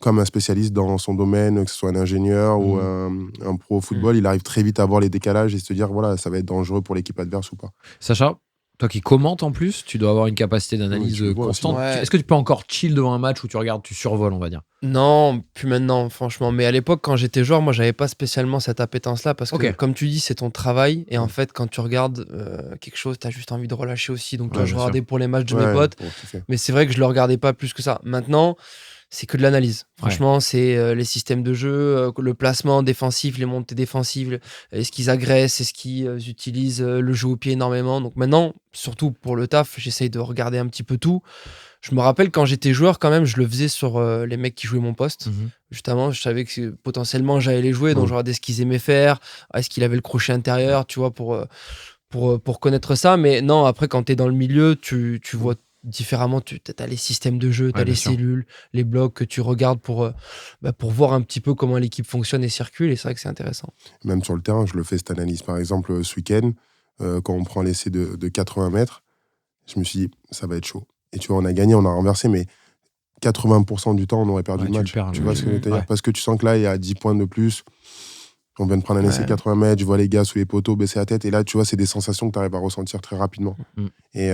comme un spécialiste dans son domaine, que ce soit un ingénieur ou un pro au football, il arrive très vite à voir les décalages et se dire, voilà, ça va être dangereux pour l'équipe adverse ou pas. Sacha, toi qui commentes en plus, tu dois avoir une capacité d'analyse constante. Ouais. Est-ce que tu peux encore chill devant un match où tu regardes, tu survoles, on va dire? Non, plus maintenant, franchement. Mais à l'époque, quand j'étais joueur, moi, j'avais pas spécialement cette appétence-là parce que, comme tu dis, c'est ton travail. Et en fait, quand tu regardes quelque chose, t'as juste envie de relâcher aussi. Donc, toi, je regardais pour les matchs de mes potes. Mais c'est vrai que je le regardais pas plus que ça. Maintenant, c'est que de l'analyse. Franchement, c'est les systèmes de jeu, le placement défensif, les montées défensives, est-ce qu'ils agressent, est-ce qu'ils utilisent le jeu au pied énormément. Donc maintenant, surtout pour le taf, j'essaye de regarder un petit peu tout. Je me rappelle quand j'étais joueur, quand même, je le faisais sur les mecs qui jouaient mon poste. Justement, je savais que potentiellement j'allais les jouer, donc je regardais ce qu'ils aimaient faire, est-ce qu'il avait le crochet intérieur, tu vois, pour connaître ça. Mais non, après, quand tu es dans le milieu, tu vois différemment, tu as les systèmes de jeu, tu as les cellules, les blocs que tu regardes pour voir un petit peu comment l'équipe fonctionne et circule, et c'est vrai que c'est intéressant. Même sur le terrain, je le fais cette analyse. Par exemple, ce week-end, quand on prend l'essai de 80 mètres, je me suis dit, ça va être chaud. Et tu vois, on a gagné, on a renversé, mais 80% du temps, on aurait perdu le match. Tu vois ce que je veux dire ? Parce que tu sens que là, il y a 10 points de plus. On vient de prendre un essai 80 mètres, je vois les gars sous les poteaux baisser la tête. Et là, tu vois, c'est des sensations que tu arrives à ressentir très rapidement. Et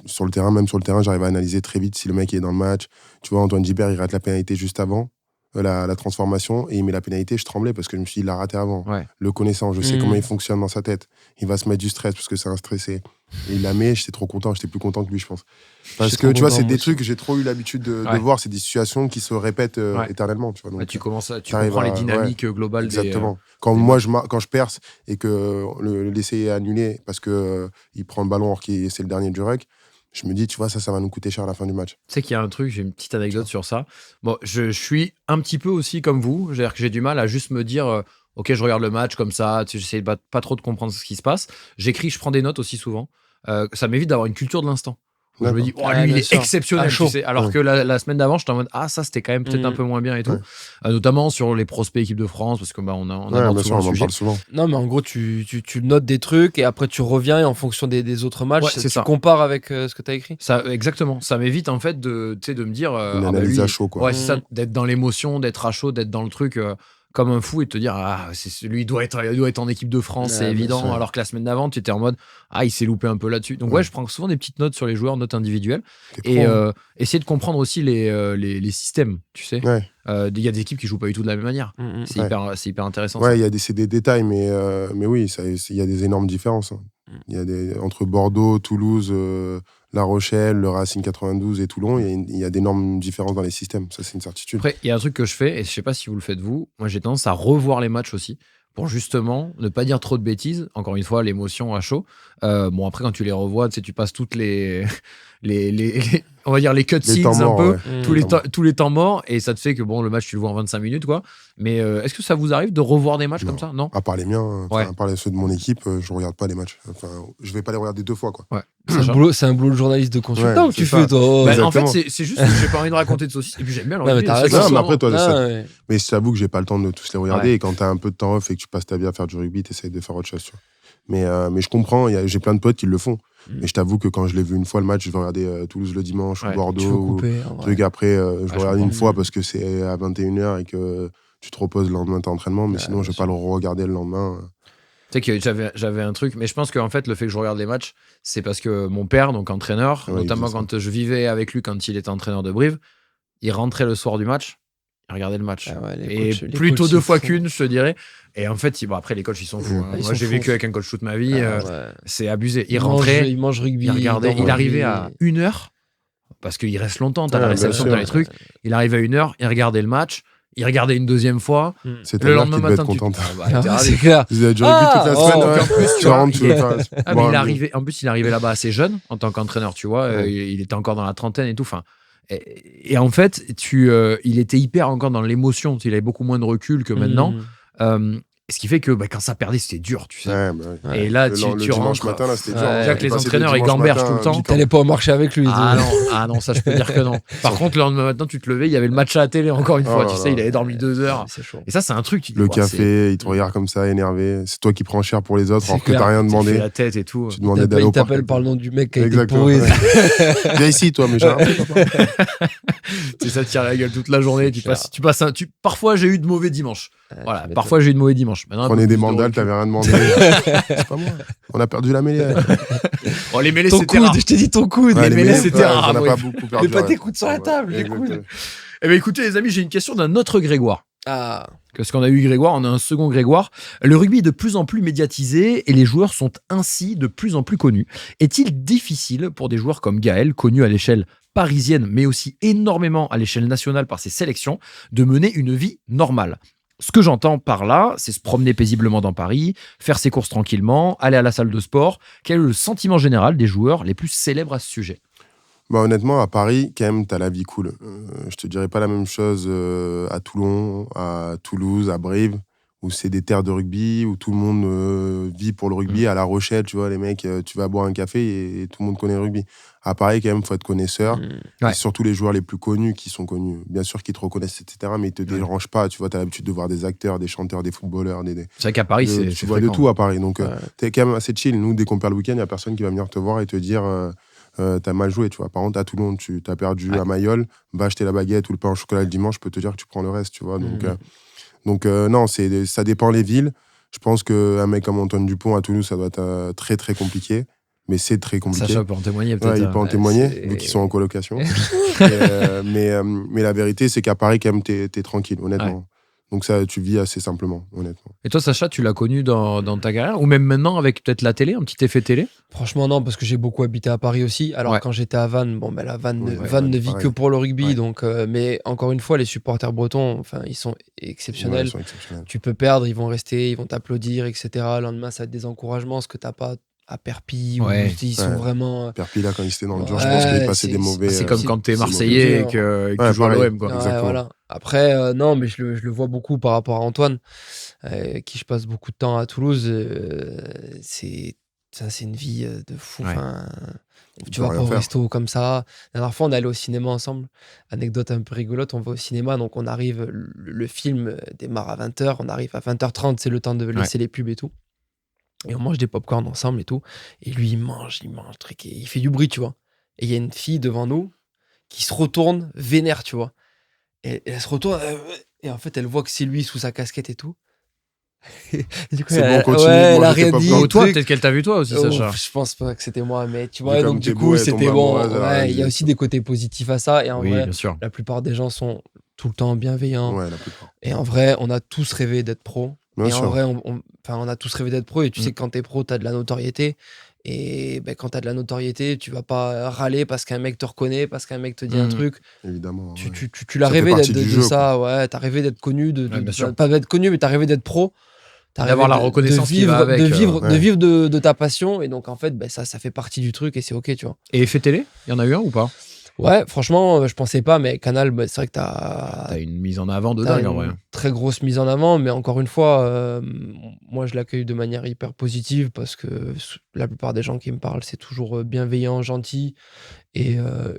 sur le terrain, même sur le terrain, j'arrive à analyser très vite si le mec est dans le match. Tu vois, Antoine Gibert, il rate la pénalité juste avant la transformation et il met la pénalité. Je tremblais parce que je me suis dit, il l'a raté avant. Le connaissant, je sais comment il fonctionne dans sa tête. Il va se mettre du stress parce que c'est un stressé. Et il la met, j'étais trop content, j'étais plus content que lui, je pense. Parce que tu vois, c'est des trucs que j'ai trop eu l'habitude de voir, c'est des situations qui se répètent éternellement. Tu vois, donc, tu comprends les dynamiques globales. Exactement. Quand je perce et que l'essai est annulé parce qu'il prend le ballon alors que c'est le dernier du ruck, je me dis, tu vois, ça va nous coûter cher à la fin du match. Tu sais qu'il y a un truc, j'ai une petite anecdote sur ça. Bon, je suis un petit peu aussi comme vous, c'est-à-dire que j'ai du mal à juste me dire, ok, je regarde le match comme ça, j'essaie pas trop de comprendre ce qui se passe. J'écris, je prends des notes aussi souvent. Ça m'évite d'avoir une culture de l'instant. Je me dis, lui, il est exceptionnel, tu sais. Alors que la semaine d'avant, j'étais en mode, ça, c'était quand même peut-être un peu moins bien et tout. Notamment sur les prospects équipe de France, parce que on aborde souvent le sujet. Non, mais en gros, tu notes des trucs et après, tu reviens et en fonction des autres matchs, tu compares avec ce que tu as écrit. Ça, exactement. Ça m'évite, en fait, de me dire. Une analyse à chaud, quoi. Ouais, c'est ça, d'être dans l'émotion, d'être à chaud, d'être dans le truc. Comme un fou et de te dire lui il doit être en équipe de France, c'est évident, alors que la semaine d'avant tu étais en mode il s'est loupé un peu là-dessus. Donc je prends souvent des petites notes sur les joueurs, notes individuelles, et essayer de comprendre aussi les systèmes, tu sais. Il y a des équipes qui jouent pas du tout de la même manière. C'est hyper intéressant. C'est des détails, mais oui, il y a des énormes différences. Il y a entre Bordeaux, Toulouse, La Rochelle, le Racing 92 et Toulon, il y a d'énormes différences dans les systèmes. Ça, c'est une certitude. Après, il y a un truc que je fais, et je sais pas si vous le faites vous, moi j'ai tendance à revoir les matchs aussi, pour justement ne pas dire trop de bêtises. Encore une fois, l'émotion à chaud. Bon, après, quand tu les revois, tu passes toutes les on va dire les cutscenes un peu, tous les temps morts, et ça te fait que le match, tu le vois en 25 minutes, quoi. Mais est-ce que ça vous arrive de revoir des matchs comme ça ? Non. À part les miens, à part ceux de mon équipe, je regarde pas les matchs. Enfin, je vais pas les regarder 2 fois, quoi. C'est un boulot de journaliste de consultant que tu fais, toi. En fait, c'est juste que j'ai pas envie de raconter de saucisses. Et puis j'aime bien le rugby. Mais après, toi, mais je t'avoue que j'ai pas le temps de tous les regarder. Et quand t'as un peu de temps off et que tu passes ta vie à faire du rugby, t'essayes de faire autre chose. Tu vois. Mais je comprends, j'ai plein de potes qui le font. Mais je t'avoue que quand je l'ai vu une fois le match, je vais regarder Toulouse le dimanche ou Bordeaux. Truc après, je regarde une fois parce que c'est à 21h et que tu te reposes le lendemain de ton entraînement. Mais sinon, je vais pas le regarder le lendemain. Tu sais que j'avais un truc, mais je pense qu'en fait, le fait que je regarde les matchs, c'est parce que mon père, donc entraîneur, notamment quand je vivais avec lui quand il était entraîneur de Brive, il rentrait le soir du match, il regardait le match. Plutôt 2 fois qu'une, je te dirais. Et en fait, après, les coachs, ils sont fous. Moi, j'ai vécu avec un coach toute ma vie. C'est abusé. Il rentrait, il mange rugby, il regardait. Il arrivait à 1h, parce qu'il reste longtemps, t'as la réception, t'as les trucs. Il arrivait à 1h, il regardait le match. Il regardait une deuxième fois. Le lendemain matin, c'est clair. Vous avez du rugby toute la semaine. En plus, il arrivait là-bas assez jeune en tant qu'entraîneur, tu vois. Il était encore dans la trentaine et tout. Enfin, et en fait, il était hyper encore dans l'émotion. Il avait beaucoup moins de recul que maintenant. Ce qui fait que quand ça perdait, c'était dur, tu sais. Ouais, bah ouais. Et là, Le tu dimanche rentres. matin, là, c'était dur. Ouais. Déjà que les Passer entraîneurs, des ils dimanches gambergent matin, tout le temps. piquant. T'allais pas au marché avec lui. Ah non, ça, je peux dire que non. Par contre, le lendemain matin, tu te levais, il y avait le match à la télé, encore une Oh fois. là Tu là. sais, il avait dormi 2 heures. C'est chaud. Et ça, c'est un truc. Tu dis, Le ouais, café, il te regarde comme ça, énervé. C'est toi qui prends cher pour les autres, C'est alors que clair. t'as rien c'est- tu demandé. fais la tête et tout. Tu demandais d'aller Il au parc. t'appelle par le nom du mec qui a été Exactement. pourri. Ouais. Viens ici, toi, mais j'ai un peu, papa. C'est ça, te tire la gueule toute la journée. C'est Tu passes Parfois, j'ai eu de mauvais dimanches. Voilà, tu parfois, j'ai eu de mauvais dimanches. Maintenant, un peu Prenez des plus de mandales, recul. t'avais rien demandé. C'est pas moi. On a perdu la mêlée. Oh, les mêlées, Ton c'était coude, rare. je t'ai dit ton coude. Ouais, les mêlées, mêlées, c'était rare, On n'a ouais. pas beaucoup perdu. Mais pas ouais. tes coudes sur la Ouais, table, les exactement. coudes. Eh bien, écoutez, les amis, j'ai une question d'un autre Grégoire. Ah, Parce qu'on a eu Grégoire, on a un second Grégoire. Le rugby est de plus en plus médiatisé et les joueurs sont ainsi de plus en plus connus. Est-il difficile pour des joueurs comme Gaël, connu à l'échelle parisienne, mais aussi énormément à l'échelle nationale par ses sélections, de mener une vie normale? Ce que j'entends par là, c'est se promener paisiblement dans Paris, faire ses courses tranquillement, aller à la salle de sport. Quel est le sentiment général des joueurs les plus célèbres à ce sujet? Bah, honnêtement, à Paris, quand même, t'as la vie cool. Je te dirais pas la même chose à Toulon, à Toulouse, à Brive, où c'est des terres de rugby, où tout le monde vit pour le rugby. À La Rochelle, tu vois, les mecs, tu vas boire un café et tout le monde connaît le rugby. À Paris, quand même, faut être connaisseur. Ouais. Et surtout les joueurs les plus connus qui sont connus. Bien sûr qu'ils te reconnaissent, etc., mais ils te dérangent pas. Tu vois, t'as l'habitude de voir des acteurs, des chanteurs, des footballeurs, C'est vrai qu'à Paris, c'est tu vois de fréquent. tout à Paris. Donc, Ouais. t'es quand même assez chill. Nous, dès qu'on perd le week-end, il n'y a personne qui va venir te voir et te dire t'as mal joué. Tu vois. Par contre, à Toulon, tu t'as perdu Ouais. à Mayol, va acheter la baguette ou le pain au chocolat le dimanche, je peux te dire que tu prends le reste. Tu vois. Donc, non, ça dépend les villes. Je pense qu'un mec comme Antoine Dupont à Toulouse, ça doit être très, très compliqué. Mais c'est très compliqué. Sacha peut en témoigner peut-être. Ouais, il peut en Ouais, témoigner, c'est- vu qu'ils sont en colocation. Mais la vérité, c'est qu'à Paris, quand même, t'es tranquille, honnêtement. Donc ça, tu vis assez simplement, honnêtement. Et toi, Sacha, tu l'as connu dans ta carrière ou même maintenant avec peut-être la télé, un petit effet télé? franchement, non, parce que j'ai beaucoup habité à Paris aussi. Alors, Ouais. quand j'étais à Vannes, bon, ben, la Vannes, Ouais, Vannes ne vit pareil. que pour le rugby. Ouais. Donc, mais encore une fois, les supporters bretons, enfin, ils sont exceptionnels. Ouais, ils sont exceptionnels. Tu peux perdre, ils vont rester, ils vont t'applaudir, etc. Le lendemain, ça a des encouragements, ce que t'as pas à Perpignan. Ouais. Où ils sont Ouais. vraiment. Perpi, là, quand il était dans le dur, je Ouais, pense qu'il passait c'est- des mauvais. C'est comme quand t'es c'est Marseillais et mauvais. que Ouais, tu joues à pareil. l'OM, quoi. Ouais, Exactement. voilà. Après, non, mais je le vois beaucoup par rapport à Antoine, qui je passe beaucoup de temps à Toulouse. C'est une vie de fou. Ouais. Enfin, Tu tu peux vas rien pas au faire. resto comme ça. La dernière fois, on est allé au cinéma ensemble. Anecdote un peu rigolote, on va au cinéma, donc on arrive, le film démarre à 20h, on arrive à 20h30, c'est le temps de laisser les pubs et tout. Et on mange des pop-corn ensemble et tout. Et lui, il mange, truc, et il fait du bruit, tu vois. Et il y a une fille devant nous qui se retourne, vénère, tu vois. Et elle se retourne, et en fait, elle voit que c'est lui sous sa casquette et tout. Et du coup, C'est bon, elle, continue de ouais, elle manger a tes rien pop-corn. dit. Ou toi, truc. peut-être qu'elle t'a vu toi aussi, Oh, Sacha. je pense pas que c'était moi, mais tu Mais vois, comme donc du t'es coup, beau, elle c'était tombe bon. amoureuse, elle a Ouais, rien il y a dit. aussi des côtés positifs à ça. Et en Oui, vrai, bien sûr. la plupart des gens sont tout le temps bienveillants. Ouais, la plupart. Et en vrai, on a tous rêvé d'être pro. Bien Et sûr. en vrai, on a tous rêvé d'être pro. Et tu Mm. sais que quand t'es pro, t'as de la notoriété. Et ben, quand t'as de la notoriété, tu vas pas râler parce qu'un mec te reconnaît, parce qu'un mec te dit un Mm. truc. Évidemment. Tu, ouais. tu, tu, tu l'as Ça fait rêvé partie d'être du de jeu, ça. Ouais, t'as rêvé d'être connu. Ouais, bien sûr. Pas d'être connu, mais t'as rêvé d'être pro. T'as D'avoir rêvé la reconnaissance qui va vivre, avec, de vivre, ouais. de vivre de ta passion. Et donc, en fait, ben, ça fait partie du truc et c'est OK, tu vois. Et effet télé, il y en a eu un ou pas? Ouais, franchement, je pensais pas, mais Canal, bah, c'est vrai que T'as une mise en avant de t'as dingue, une en vrai. très grosse mise en avant, mais encore une fois, moi je l'accueille de manière hyper positive parce que la plupart des gens qui me parlent, c'est toujours bienveillant, gentil. Et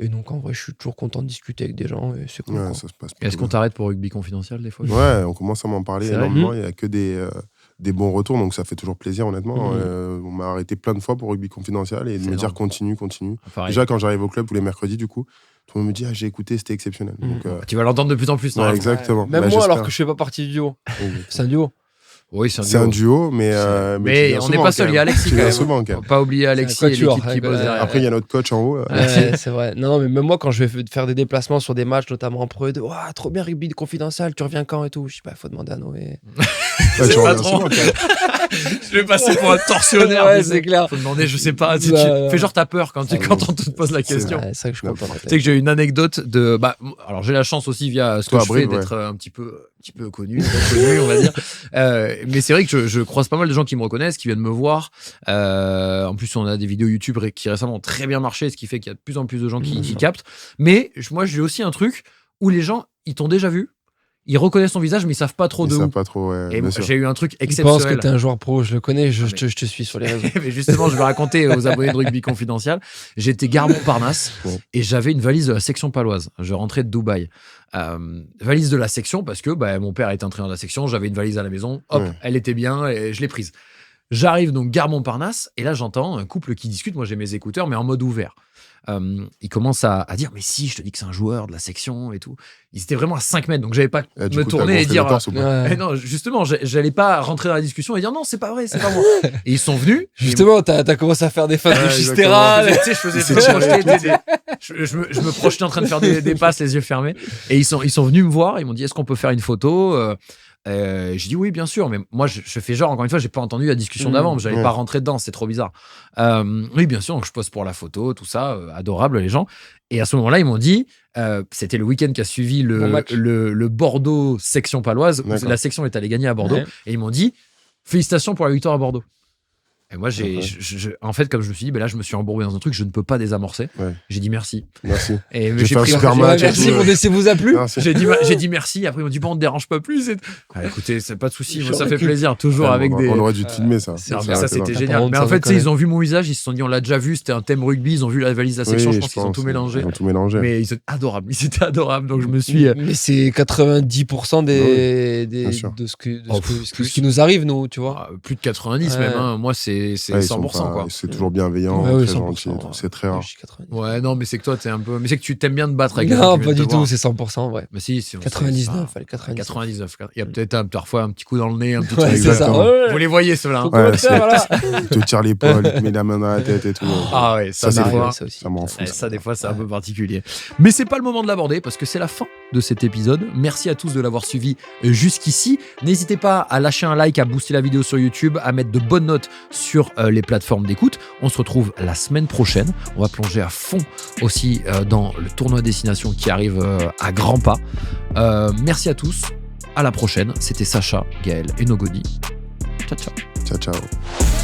donc en vrai, je suis toujours content de discuter avec des gens et c'est cool. Ouais, quoi. ça se passe Est-ce plutôt qu'on t'arrête pour rugby confidentiel des fois? Ouais, on commence à m'en parler C'est vrai. énormément. Il n'y a que des bons retours, donc ça fait toujours plaisir, honnêtement. Mhm. On m'a arrêté plein de fois pour Rugby Confidentiel et de C'est me dire énorme. continue. Pareil. Déjà, quand j'arrive au club tous les mercredis, du coup, tout le monde me dit j'ai écouté, c'était exceptionnel. Mhm. Donc, Tu vas l'entendre de plus en plus. ouais, normalement. exactement. Même Bah, moi, alors j'espère. que je fais pas partie du duo. Exactement. C'est un duo. Oui, C'est un duo, mais Mais tu viens on n'est souvent, pas quand seul, il y a même. Alexis Tu quand viens même. souvent, quand Faut même. pas oublier Alexis un et quatuor, l'équipe qui bosse ouais. derrière. Après, il y a notre coach en haut. Ouais, c'est vrai. Non, mais même moi, quand je vais faire des déplacements sur des matchs, notamment en Pro 2, ouah, trop bien rugby confidentiel, tu reviens quand et tout. Je sais pas, faut demander à Noé. Ouais, C'est tu pas reviens trop. souvent, quand même. Je vais passer pour un tortionnaire. Ouais, tu sais. c'est clair. Faut demander, je sais pas. Ouais. Fais genre t'as peur quand Ah, quand oui. on te pose la question. Ouais, c'est vrai que je suis content. Tu sais que j'ai une anecdote de. Alors j'ai la chance aussi via ce que Toi, à je fais Brive, d'être un petit peu connu, on va dire. Mais c'est vrai que je croise pas mal de gens qui me reconnaissent, qui viennent me voir. En plus, on a des vidéos YouTube qui récemment ont très bien marché, ce qui fait qu'il y a de plus en plus de gens qui Bien sûr. captent. Mais moi, j'ai aussi un truc où les gens, ils t'ont déjà vu. ils reconnaissent ton visage, mais ils savent pas trop Ils de savent où. pas trop, ouais, Et bien sûr. j'ai eu un truc Je pense que exceptionnel. t'es un joueur pro, je le connais, je Ah, mais- te suis sur les réseaux. Mais justement, je vais raconter aux abonnés de Rugby Confidential. J'étais gare Montparnasse Ouais. et j'avais une valise de la section paloise. Je rentrais de Dubaï. Valise de la section parce que mon père était entraîneur de la section. J'avais une valise à la maison. Hop, Ouais. elle était bien et je l'ai prise. J'arrive donc gare Montparnasse et là j'entends un couple qui discute. Moi j'ai mes écouteurs mais en mode ouvert. Il commence à dire mais si je te dis que c'est un joueur de la section et tout. Ils étaient vraiment à 5 mètres donc j'avais pas Et du me coup, t'as tourner et gonflé dire le torse ou pas? Ouais. non justement j'allais pas rentrer dans la discussion et dire non c'est pas vrai c'est pas moi. Et ils sont venus. Justement, t'as commencé à faire des phases de exactement. Chistera. Tu sais, je faisais Il s'est tout, je tiré projetais je me projetais en train de faire des passes les yeux fermés et ils sont venus me voir, ils m'ont dit est-ce qu'on peut faire une photo. J'ai dit oui bien sûr mais moi je fais genre encore une fois j'ai pas entendu la discussion d'avant, j'allais Ouais. pas rentrer dedans, c'est trop bizarre. Oui bien sûr donc je pose pour la photo tout ça, adorable les gens, et à ce moment-là ils m'ont dit c'était le week-end qui a suivi Bon match. le Bordeaux section paloise où D'accord. la section est allée gagner à Bordeaux, Ouais. et ils m'ont dit félicitations pour la victoire à Bordeaux. Et moi, Ouais. en fait, comme je me suis dit, là, je me suis embourbé dans un truc, je ne peux pas désamorcer. Ouais. J'ai dit merci. Merci. Et J'ai fait un pris- super Ouais, match et merci, tout, mon ouais. essai vous a plu. Merci. j'ai dit merci. Après, ils m'ont dit, bon, on ne dérange pas plus. Écoutez, c'est pas de souci. Moi, ça J'aurais fait cru. plaisir. Toujours Ouais, avec on des. aurait dû te filmer ça. c'est Non, ça mais ça, aurait été c'était dingue. génial. Par Mais en contre, fait, sans tu sais, ils déconner. ont vu mon visage, ils se sont dit, on l'a déjà vu, c'était un thème rugby, ils ont vu la valise de la section, Oui, je pense qu'ils ont tout mélangé. Ils ont tout mélangé. Mais ils étaient adorables. Ils étaient adorables. Donc, je me suis. Mais c'est 90% Bien sûr. de ce Oh, ce plus. qui nous arrive, nous, tu vois. Plus de 90 Ouais. même. Hein. Moi, c'est Ouais, ils sont 100%. pas- Quoi. C'est toujours bienveillant, Ouais, ouais, très 100%, gentil. et tout. C'est très rare. Je dis 90. Ouais, non, mais c'est que toi, t'es un peu. Mais c'est que tu t'aimes bien te battre avec les gens Non, qui pas viennent du te tout, voir. c'est 100%, ouais. Mais si, c'est 99, ça. allez, 99. 99. Il y a peut-être parfois un petit coup dans le nez, un petit Ouais, truc. c'est ça. Exactement. Ouais, Vous les voyez, ceux-là. Hein. Faut Ouais, commencer, voilà. Il te tire l'épaule, il te met la main dans la tête et tout. Ah ouais, ça, Ça, des c'est fois. vrai. ça aussi. Ça me rend fou. Ça, des fois, c'est un peu particulier. Mais c'est pas le moment de l'aborder parce que c'est la fin de cet épisode. Merci à tous de l'avoir suivi jusqu'ici. N'hésitez pas à lâcher un like, à booster la vidéo sur YouTube, à mettre de bonnes notes sur les plateformes d'écoute. On se retrouve la semaine prochaine. On va plonger à fond aussi dans le tournoi destination qui arrive à grands pas. Merci à tous. À la prochaine. C'était Sacha, Gaël et Nogodi. Ciao, ciao. Ciao, ciao.